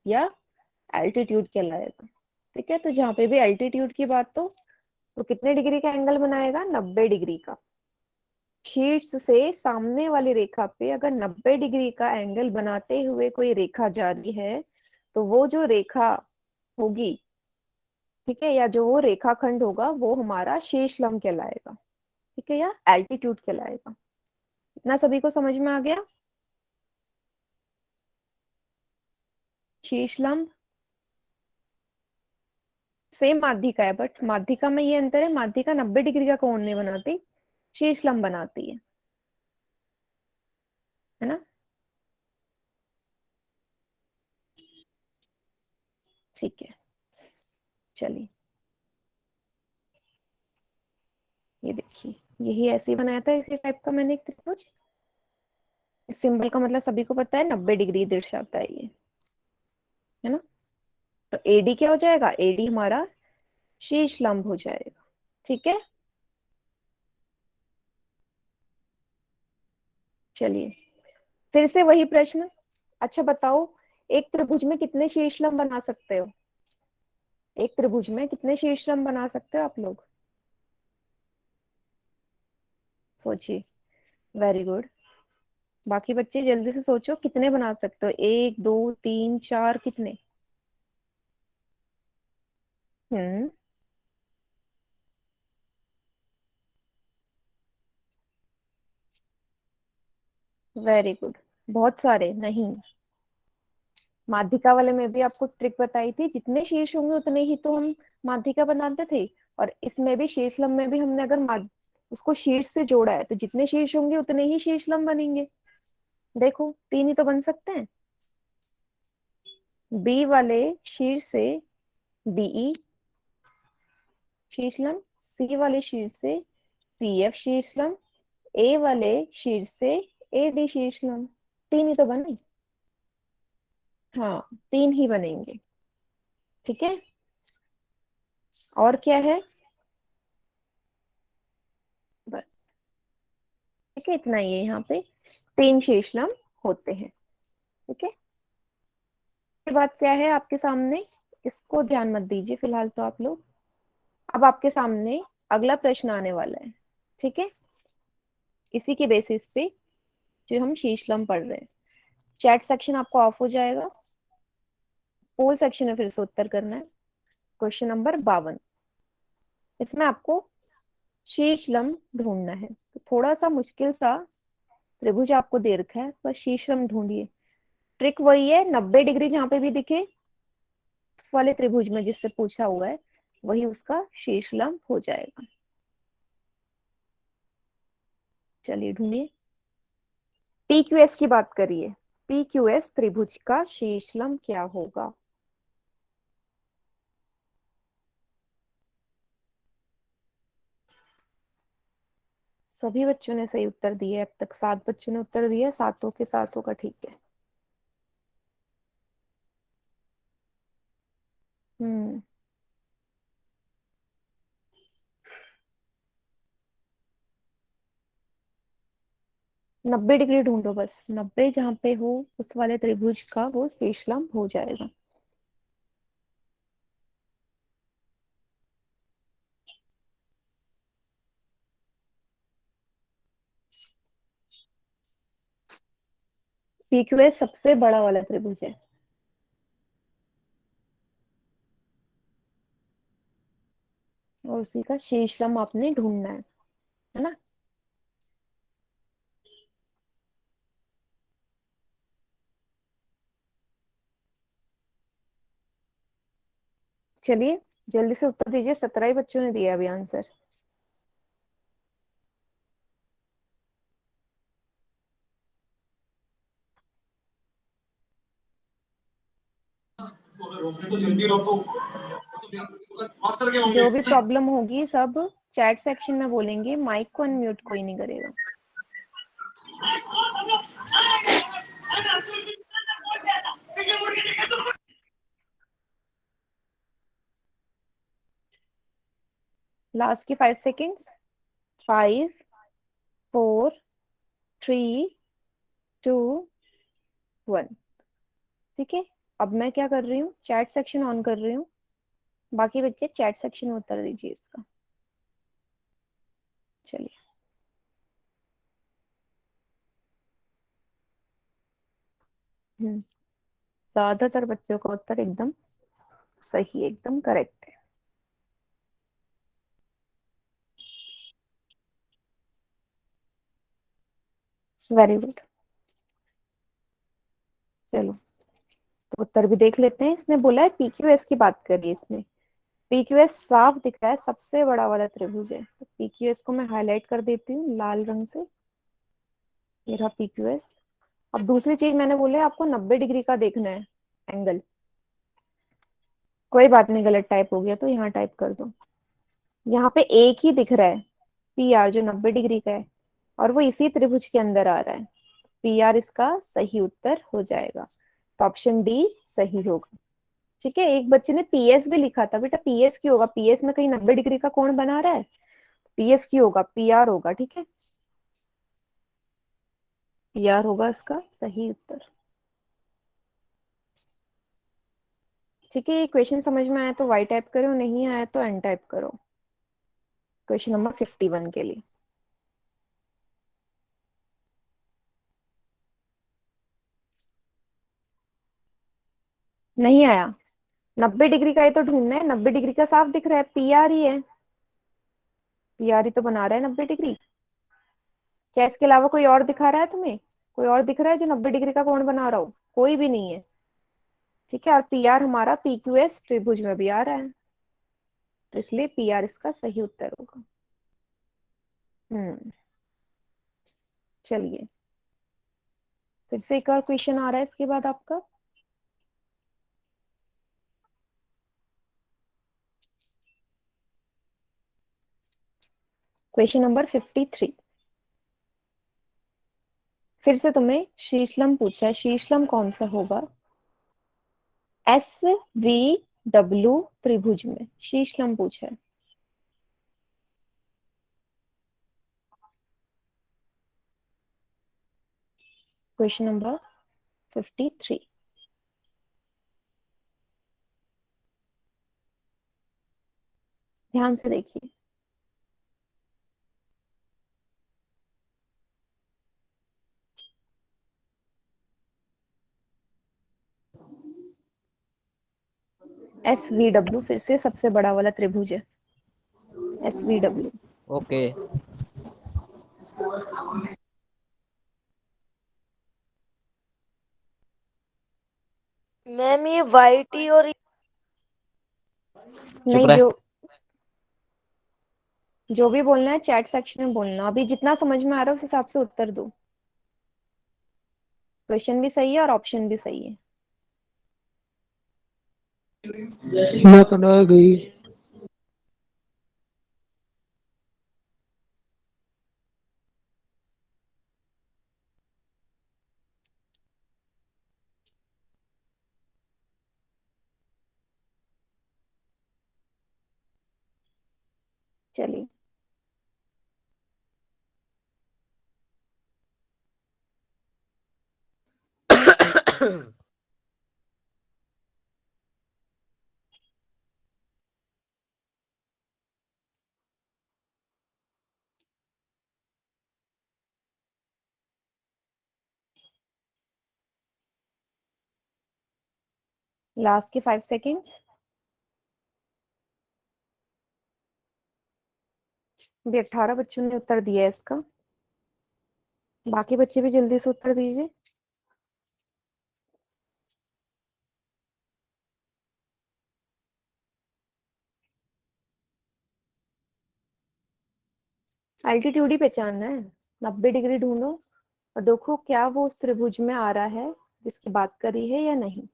या एल्टीट्यूड कहलाएगा, ठीक है। तो जहां पे भी एल्टीट्यूड की बात हो तो कितने डिग्री का एंगल बनाएगा, 90 डिग्री का। शीर्ष से सामने वाली रेखा पे अगर 90 डिग्री का एंगल बनाते हुए कोई रेखा जा रही है, तो वो जो रेखा होगी, ठीक है, या जो वो रेखाखंड होगा वो हमारा शीर्ष लंब कहलाएगा, ठीक है, या एल्टीट्यूड कहलाएगा। इतना सभी को समझ में आ गया, शीर्ष लंब सेम माध्यिका है, बट माध्यिका में ये अंतर है, माध्यिका 90 डिग्री का कोण नहीं बनाती, शीर्ष लंब बनाती है ना। ठीक है, चलिए ये देखिए, यही ऐसे ही बनाया था, इसी टाइप का मैंने एक त्रिभुज। इस सिंबल का मतलब सभी को पता है, 90 डिग्री दर्शाता है ये, है ना। तो एडी क्या हो जाएगा, एडी हमारा शीर्ष लंब हो जाएगा, ठीक है। चलिए फिर से वही प्रश्न, अच्छा बताओ, एक त्रिभुज में कितने शीर्ष लंब बना सकते हो, एक त्रिभुज में कितने शीर्षलंब बना सकते हो आप लोग? सोचिए। Very good. बाकी बच्चे जल्दी से सोचो, कितने बना सकते हो? एक, दो, तीन, चार, कितने? हम्म। Very good. बहुत सारे नहीं। माध्यिका वाले में भी आपको ट्रिक बताई थी, जितने शीर्ष होंगे उतने ही तो हम माध्यिका बनाते थे। और इसमें भी शीर्षलंब में भी हमने अगर उसको शीर्ष से जोड़ा है तो जितने शीर्ष होंगे उतने ही शीर्षलंब बनेंगे। देखो, तीन ही तो बन सकते हैं। बी वाले शीर्ष से डीई शीर्षलंब, सी वाले शीर्ष से पीएफ शीर्षलंब, ए वाले शीर्ष से एडी शीर्षलंब। तीन ही तो बने। हाँ, तीन ही बनेंगे। ठीक है। और क्या है? बस। ठीक है, इतना ही है। यहाँ पे तीन शीर्षलंब होते हैं। ठीक है। ये बात क्या है आपके सामने, इसको ध्यान मत दीजिए फिलहाल तो आप लोग। अब आपके सामने अगला प्रश्न आने वाला है। ठीक है। इसी के बेसिस पे जो हम शीर्षलंब पढ़ रहे हैं। चैट सेक्शन आपको ऑफ हो जाएगा। पोल सेक्शन में फिर से उत्तर करना है। Question number 52। इसमें आपको शीर्षलंब ढूंढना है, तो थोड़ा सा मुश्किल सा त्रिभुज आपको दे रखा है, बस शीर्षलंब ढूंढिए। ट्रिक वही है, 90 डिग्री जहां पे भी दिखे उस वाले त्रिभुज में जिससे पूछा हुआ है वही उसका शीर्षलंब हो जाएगा। चलिए ढूंढिए। पीक्यूएस की बात करिए। पीक्यूएस त्रिभुज का शीर्षलंब क्या होगा? सभी बच्चों ने सही उत्तर दिए। अब तक 7 बच्चों ने उत्तर दिया, सातों के सातों का ठीक है। हम्म। 90 डिग्री ढूंढो, बस 90 जहां पे हो उस वाले त्रिभुज का वो शीर्षलंब हो जाएगा। पीक्यूएस सबसे बड़ा वाला त्रिभुज है और उसी का शीर्षलंब आपने ढूंढना है ना? चलिए जल्दी से उत्तर दीजिए, 17 ही बच्चों ने दिया अभी आंसर। जो भी प्रॉब्लम होगी सब चैट सेक्शन में बोलेंगे, माइक को अनम्यूट कोई नहीं करेगा। लास्ट की 5 सेकेंड्स। 5, 4, 3, 2, 1। ठीक है। अब मैं क्या कर रही हूँ, चैट सेक्शन ऑन कर रही हूँ। बाकी बच्चे चैट सेक्शन में उत्तर दीजिए इसका। चलिए। हम्म। ज्यादातर बच्चों का उत्तर एकदम सही, एकदम करेक्ट है। Very good. चलो, तो उत्तर भी देख लेते हैं। इसने बोला है पीक्यूएस की बात करिए। इसने पीक्यूएस साफ दिख रहा है, सबसे बड़ा वाला त्रिभुज है। तो पीक्यूएस को मैं हाईलाइट कर देती हूँ लाल रंग से। ये रहा पीक्यूएस। अब दूसरी चीज मैंने बोला है आपको 90 डिग्री का देखना है एंगल। कोई बात नहीं, गलत टाइप हो गया तो यहाँ टाइप कर दो। यहाँ पे एक ही दिख रहा है, पी आर, जो 90 डिग्री का है और वो इसी त्रिभुज के अंदर आ रहा है। पी आर इसका सही उत्तर हो जाएगा, तो ऑप्शन डी सही होगा। ठीक है। एक बच्चे ने पीएस भी लिखा था, बेटा पीएस क्यों होगा? पीएस में कहीं 90 डिग्री का कोण बना रहा है? पीएस क्यों होगा? पीआर होगा। ठीक है, पीआर होगा इसका सही उत्तर। ठीक है, ये क्वेश्चन समझ में आया तो वाई टाइप करो, नहीं आया तो एन टाइप करो। क्वेश्चन नंबर 51 के लिए। नहीं आया? 90 डिग्री का ही तो ढूंढना है। 90 डिग्री का साफ दिख रहा है, पी आर ही है। पी आर ही तो बना रहा है 90 डिग्री। क्या इसके अलावा कोई और दिखा रहा है तुम्हें? कोई और दिख रहा है जो 90 डिग्री का कोण बना रहा हो? कोई भी नहीं है। ठीक है, और पी आर हमारा पी क्यू एस त्रिभुज में भी आ रहा है, तो इसलिए पी आर इसका सही उत्तर होगा। चलिए, फिर से एक और क्वेश्चन आ रहा है इसके बाद आपका। Question number 53। फिर से तुम्हें शीशलम पूछा है। शीशलम कौन सा होगा? एस वी डब्ल्यू त्रिभुज में शीशलम पूछा है। Question number 53। ध्यान से देखिए। एस वी डब्ल्यू फिर से सबसे बड़ा वाला त्रिभुज है, S V W. Okay. Ma'am ये वाई टी और चुप नहीं, रह। जो भी बोलना है चैट सेक्शन में बोलना। अभी जितना समझ में आ रहा है उस हिसाब से उत्तर दो। क्वेश्चन भी सही है और ऑप्शन भी सही है। मैं तो डर गई। चलिए, लास्ट के 5 सेकेंड्स। अभी 18 बच्चों ने उत्तर दिया है इसका। बाकी बच्चे भी जल्दी से उत्तर दीजिए। एल्टीट्यूड ही पहचानना है। 90 डिग्री ढूंढो और देखो क्या वो उस त्रिभुज में आ रहा है जिसकी बात करी है या नहीं।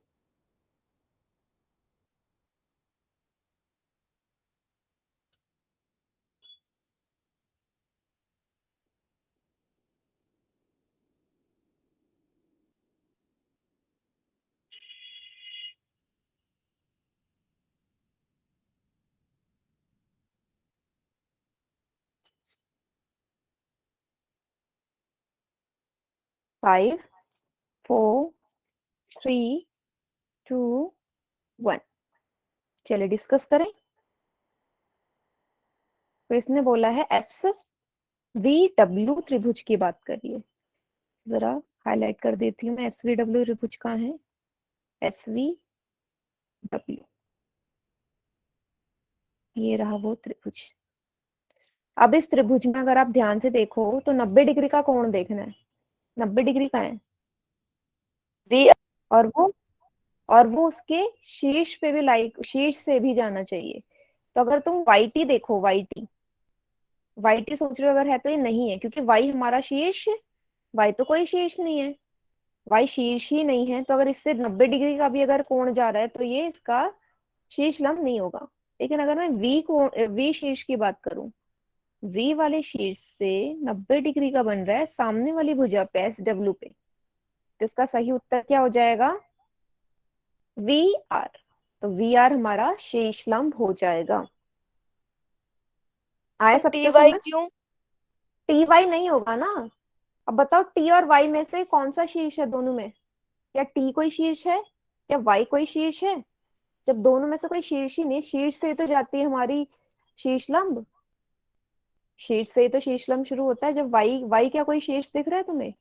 Five, four, three, two, one. चलिए डिस्कस करें। तो इसने बोला है एस वी डब्ल्यू त्रिभुज की बात करिए। जरा हाईलाइट कर देती हूँ मैं, एस वी डब्ल्यू त्रिभुज कहाँ है? एस वी डब्ल्यू, ये रहा वो त्रिभुज। अब इस त्रिभुज में अगर आप ध्यान से देखो तो 90 डिग्री का कोण देखना है। 90 डिग्री का है, वी और वो उसके शीर्ष पे भी लाइक शीर्ष से भी जाना चाहिए। तो अगर तुम वाई टी देखो, वाई टी सोच रहे हो अगर है तो ये नहीं है, क्योंकि वाई हमारा शीर्ष, वाई तो कोई शीर्ष नहीं है, वाई शीर्ष ही नहीं है। तो अगर इससे 90 डिग्री का भी अगर कोण जा रहा है तो ये इसका शीर्ष लंब नहीं होगा। लेकिन अगर मैं वी कोण, वी शीर्ष की बात करूं, वी वाले शीर्ष से 90 डिग्री का बन रहा है सामने वाली भुजा पे, एस डब्ल्यू पे, तो इसका सही उत्तर क्या हो जाएगा? V R. तो वी आर हमारा शीर्ष लंब हो जाएगा। आया टी सबके वाई समझ? क्यों? टी वाई नहीं होगा ना। अब बताओ टी और वाई में से कौन सा शीर्ष है दोनों में? क्या टी कोई शीर्ष है? क्या वाई कोई शीर्ष है? जब दोनों में से कोई शीर्ष ही नहीं, शीर्ष से तो जाती है हमारी शीर्ष लंब, शीर्ष से तो शीर्ष लंब शुरू होता है। जब वाई वाई क्या कोई शीर्ष दिख रहा है तुम्हें?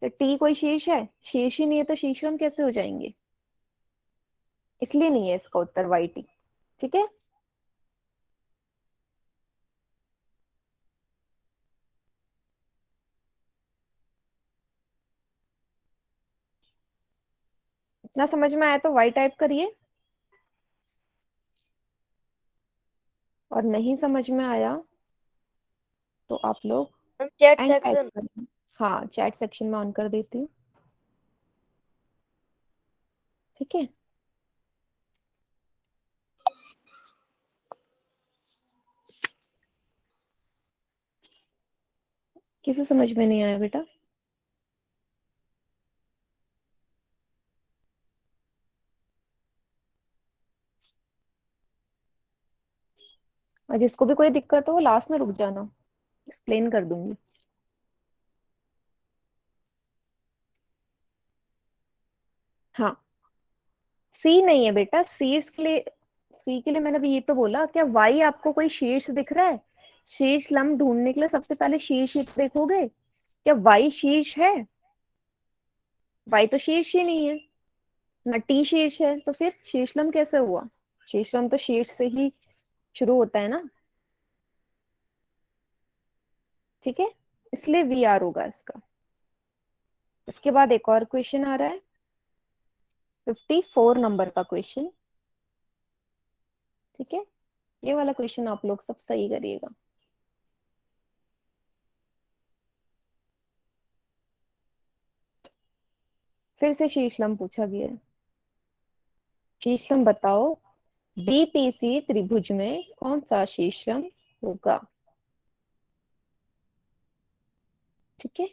तो टी कोई शीर्ष है? शीर्ष ही नहीं है तो शीर्ष लंब कैसे हो जाएंगे? इसलिए नहीं है इसका उत्तर वाई टी। ठीक है। इतना समझ में आया तो वाई टाइप करिए, और नहीं समझ में आया तो आप लोग ma'am chat and type section. करिए। हाँ, चैट सेक्शन में ऑन कर देती हूँ। ठीक है। किसे समझ में नहीं आया बेटा? और जिसको भी कोई दिक्कत हो वो लास्ट में रुक जाना, एक्सप्लेन कर दूंगी। हाँ, सी नहीं है बेटा, सी के लिए मैंने अभी ये तो बोला, क्या वाई आपको कोई शीर्ष दिख रहा है? शीर्ष लंब ढूंढने के लिए सबसे पहले शीर्ष ही तो देखोगे। क्या वाई शीर्ष है? वाई तो शीर्ष ही नहीं है ना, टी शीर्ष है, तो फिर शीर्ष लंब कैसे हुआ? शीर्ष लंब तो शीर्ष से ही शुरू होता है ना। ठीक है, इसलिए वी आर होगा इसका। इसके बाद एक और क्वेश्चन आ रहा है, 54 नंबर का क्वेश्चन। ठीक है, ये वाला क्वेश्चन आप लोग सब सही करिएगा। फिर से शीर्षलम पूछा गया है। शीर्षलम बताओ, बीपीसी त्रिभुज में कौन सा शीर्षलम होगा? ठीक है,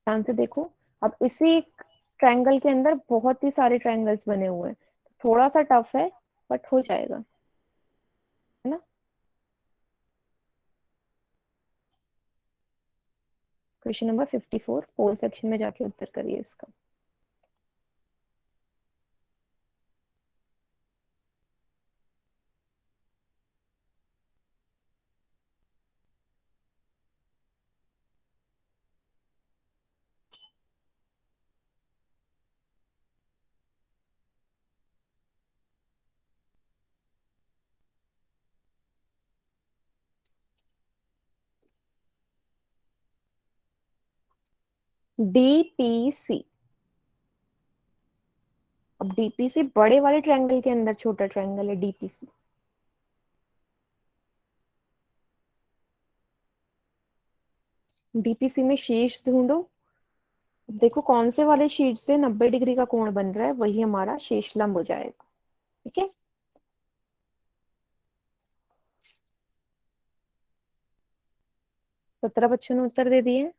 ध्यान से देखो। अब इसी ट्रायंगल के अंदर बहुत ही सारे ट्रायंगल्स बने हुए हैं, थोड़ा सा टफ है बट हो जाएगा, है ना। क्वेश्चन नंबर 54, पोल सेक्शन में जाके उत्तर करिए इसका। डीपीसी। अब डीपीसी बड़े वाले ट्रायंगल के अंदर छोटा ट्रायंगल है डीपीसी। डीपीसी में शीर्ष ढूंढो। देखो कौन से वाले शीट से 90 डिग्री का कोण बन रहा है, वही हमारा शीर्ष लंब हो जाएगा। ठीक है, 17 बच्चों ने उत्तर दे दिए।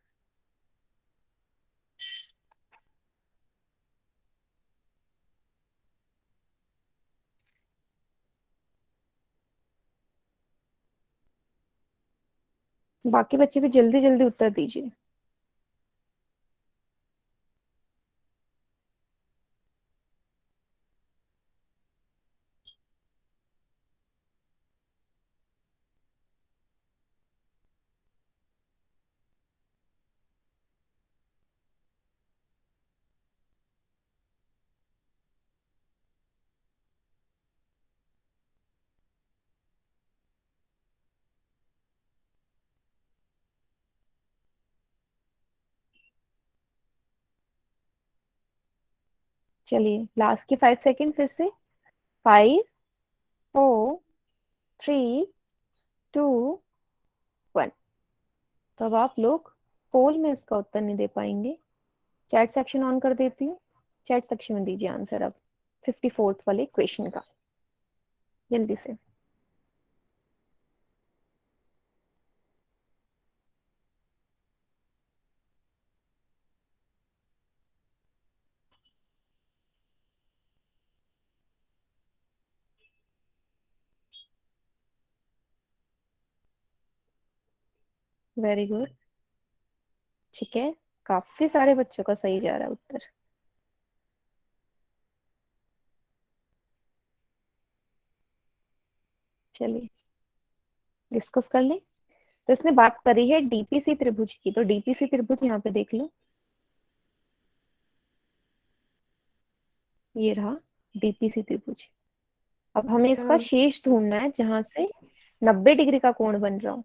बाकी बच्चे भी जल्दी जल्दी उत्तर दीजिए। चलिए लास्ट के 5 सेकंड फिर से। 5, 4, 3, 2, 1। तो अब आप लोग पोल में इसका उत्तर नहीं दे पाएंगे। चैट सेक्शन ऑन कर देती हूँ, चैट सेक्शन में दीजिए आंसर अब 54th वाले क्वेश्चन का, जल्दी से। Very good. ठीक है, काफी सारे बच्चों का सही जा रहा है उत्तर। चलिए डिस्कस कर ले। तो इसने बात करी है डीपीसी त्रिभुज की, तो डीपीसी त्रिभुज यहाँ पे देख लो, ये रहा डीपीसी त्रिभुज। अब हमें इसका हाँ शेष ढूंढना है जहां से 90 डिग्री का कोण बन रहा हो।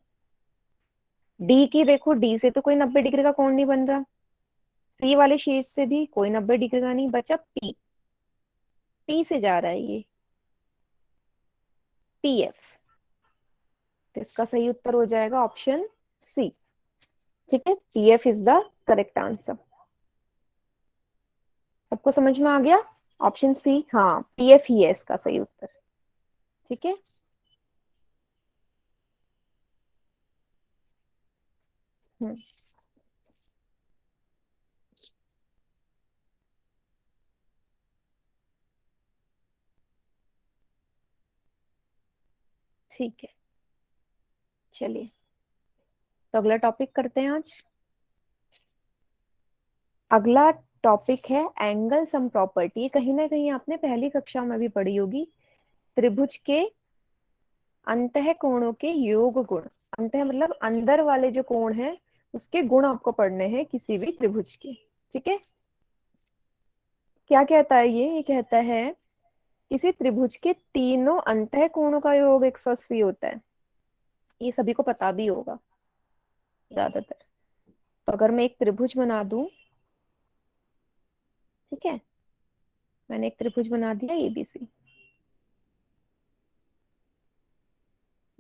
डी की देखो, डी से तो कोई 90 डिग्री का कोण नहीं बन रहा, सी वाले शीर्ष से भी कोई 90 डिग्री का नहीं बचा, पी, पी से जा रहा है ये, पी एफ। तो इसका सही उत्तर हो जाएगा ऑप्शन सी। ठीक है, P F is the correct answer. सबको समझ में आ गया? ऑप्शन सी, हाँ पी एफ ही है इसका सही उत्तर। ठीक है, हम्म, ठीक है। चलिए तो अगला टॉपिक करते हैं आज। अगला टॉपिक है एंगल सम प्रॉपर्टी। कहीं ना कहीं आपने पहली कक्षा में भी पढ़ी होगी। त्रिभुज के अंतः कोणों के योग गुण। अंतः मतलब अंदर वाले जो कोण है उसके गुण आपको पढ़ने हैं किसी भी त्रिभुज के। ठीक है, क्या कहता है ये कहता है किसी त्रिभुज के तीनों अंतः कोणों का योग 180 होता है। ये सभी को पता भी होगा ज्यादातर। तो अगर मैं एक त्रिभुज बना दूं, ठीक है, मैंने एक त्रिभुज बना दिया एबीसी।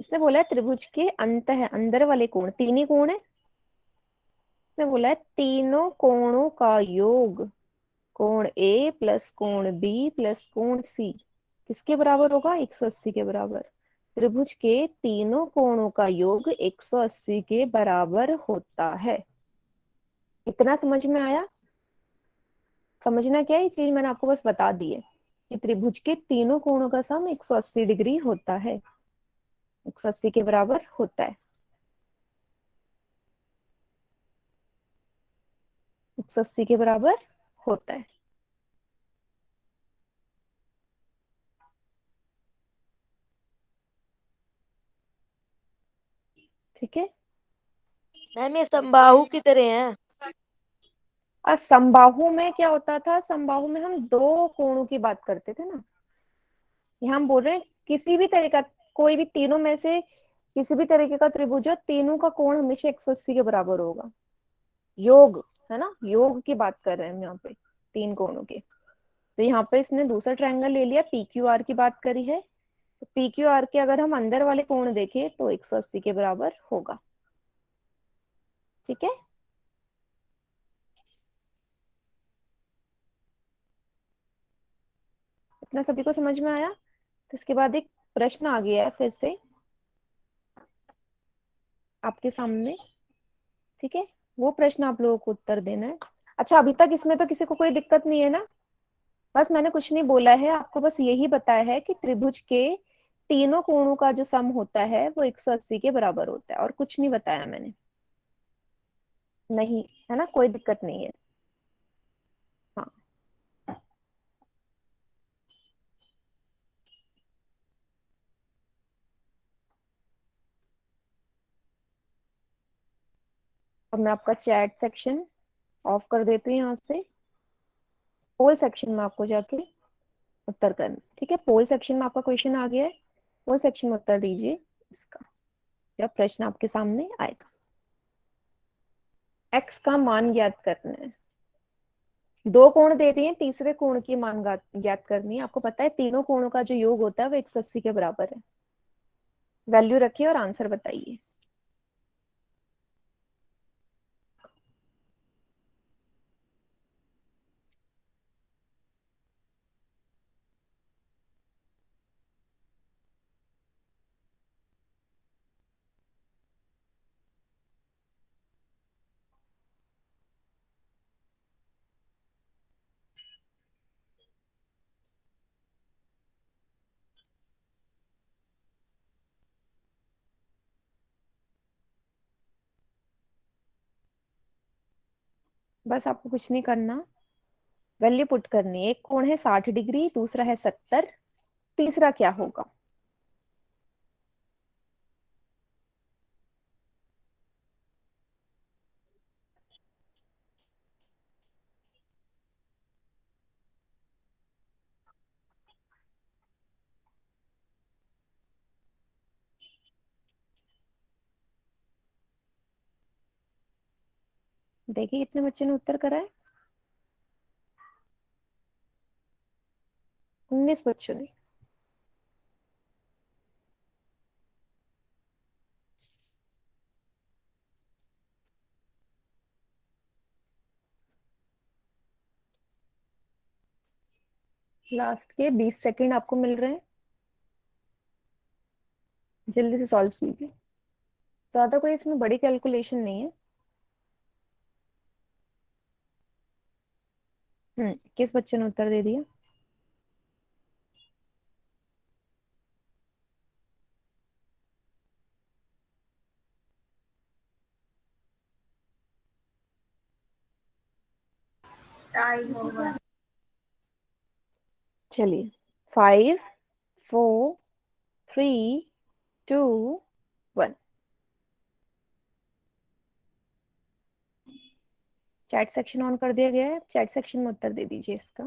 इसने बोला है त्रिभुज के अंतः अंदर वाले कोण, तीन ही कोण है। इसने बोला है तीनों कोणों का योग, कोण ए प्लस कोण बी प्लस कोण सी किसके बराबर होगा? 180 के बराबर। त्रिभुज के तीनों कोणों का योग 180 के बराबर होता है। इतना समझ में आया? समझना क्या है, ये चीज मैंने आपको बस बता दी है कि त्रिभुज के तीनों कोणों का सम 180 डिग्री होता है, 180 के बराबर होता है। 180 के बराबर होता है। ठीक है, मैम ये समबाहु की तरह है। और समबाहु में क्या होता था? समबाहु में हम दो कोणों की बात करते थे ना। यहाँ हम बोल रहे हैं किसी भी तरह का, कोई भी तीनों में से किसी भी तरीके का त्रिभुज हो, तीनों का कोण हमेशा 180 के बराबर होगा। योग है ना, योग की बात कर रहे हैं हम यहाँ पे, तीन कोणों के। तो यहाँ पे इसने दूसरा ट्रायंगल ले लिया, पी क्यू आर की बात करी है। तो पी क्यू आर के अगर हम अंदर वाले कोण देखें तो 180 के बराबर होगा। ठीक है, इतना सभी को समझ में आया? तो इसके बाद एक प्रश्न आ गया है फिर से आपके सामने। ठीक है, वो प्रश्न आप लोगों को उत्तर देना है। अच्छा, अभी तक इसमें तो किसी को कोई दिक्कत नहीं है ना? बस मैंने कुछ नहीं बोला है आपको, बस यही बताया है कि त्रिभुज के तीनों कोणों का जो सम होता है वो 180 के बराबर होता है, और कुछ नहीं बताया मैंने। नहीं है ना, कोई दिक्कत नहीं है। हाँ, अब मैं आपका चैट सेक्शन ऑफ कर देती हूँ यहाँ से। पोल सेक्शन में आपको जाके उत्तर करना। ठीक है, पोल सेक्शन में आपका क्वेश्चन आ गया है, पोल सेक्शन में उत्तर दीजिए इसका जब प्रश्न आपके सामने आएगा। एक्स का मान ज्ञात करना है। दो कोण दे दिए हैं, तीसरे कोण की मान ज्ञात करनी है। आपको पता है तीनों कोणों का जो योग होता है वो 180 के बराबर है। वैल्यू रखिए और आंसर बताइए। बस आपको कुछ नहीं करना, वैल्यू पुट करनी है। एक कोण है 60 डिग्री, दूसरा है 70, तीसरा क्या होगा? देखिए कितने बच्चे ने उत्तर करा है। 19 बच्चों ने। लास्ट के 20 सेकंड आपको मिल रहे हैं, जल्दी से सॉल्व कीजिए। ज्यादा कोई इसमें बड़ी कैलकुलेशन नहीं है। किस बच्चे ने उत्तर दे दिया? चलिए, 5 4 3 2 1। चैट सेक्शन ऑन कर दिया गया है, चैट सेक्शन में उत्तर दे दीजिए इसका,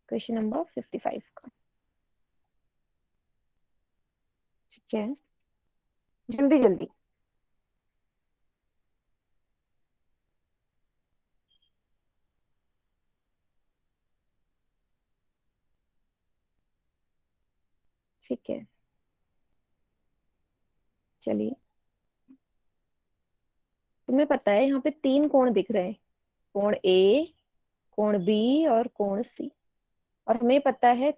क्वेश्चन नंबर 55 का। ठीक है, जल्दी जल्दी। ठीक है, चलिए। तुम्हें पता है यहाँ पे 3 कोण दिख रहे हैं, कोण ए, कोण बी और कोण सी। और हमें पता है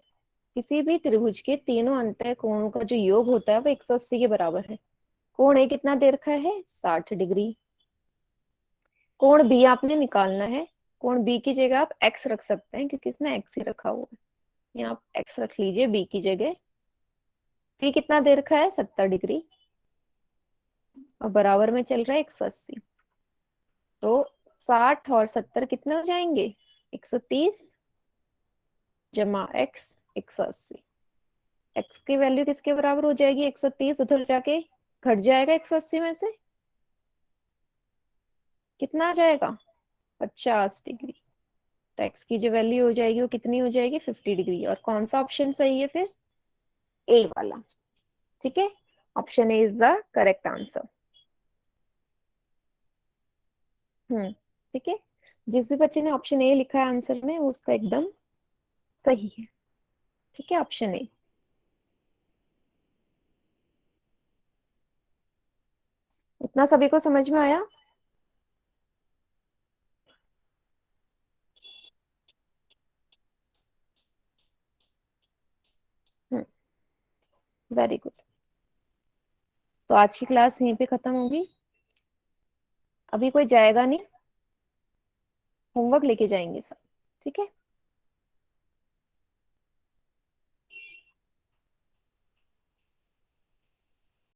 किसी भी त्रिभुज के तीनों अंतः कोणों का जो योग होता है वो 180 के बराबर है। कोण ए कितना दे रखा है? 60 डिग्री। कोण बी आपने निकालना है। कोण बी की जगह आप एक्स रख सकते हैं, क्योंकि इसने एक्स ही रखा हुआ है। यहाँ आप एक्स रख लीजिए बी की जगह। सी कितना दे रखा है? 70 डिग्री। और बराबर में चल रहा है 180। तो 60 और 70 कितने हो जाएंगे? 130 जमा एक्स 180। एक्स की वैल्यू किसके बराबर हो जाएगी? 130 उधर जाके घट जाएगा 180 में से, कितना आ जाएगा? 50 डिग्री। तो एक्स की जो वैल्यू हो जाएगी वो कितनी हो जाएगी? 50 डिग्री। और कौन सा ऑप्शन सही है फिर? ए वाला। ठीक है, option A is the correct answer. ठीक है, जिस भी बच्चे ने ऑप्शन ए लिखा है आंसर में, वो उसका एकदम सही है। ठीक है, ऑप्शन ए। इतना सभी को समझ में आया? Very good. तो आज की क्लास यहीं पे खत्म होगी। अभी कोई जाएगा नहीं, होमवर्क लेके जाएंगे सब। ठीक है।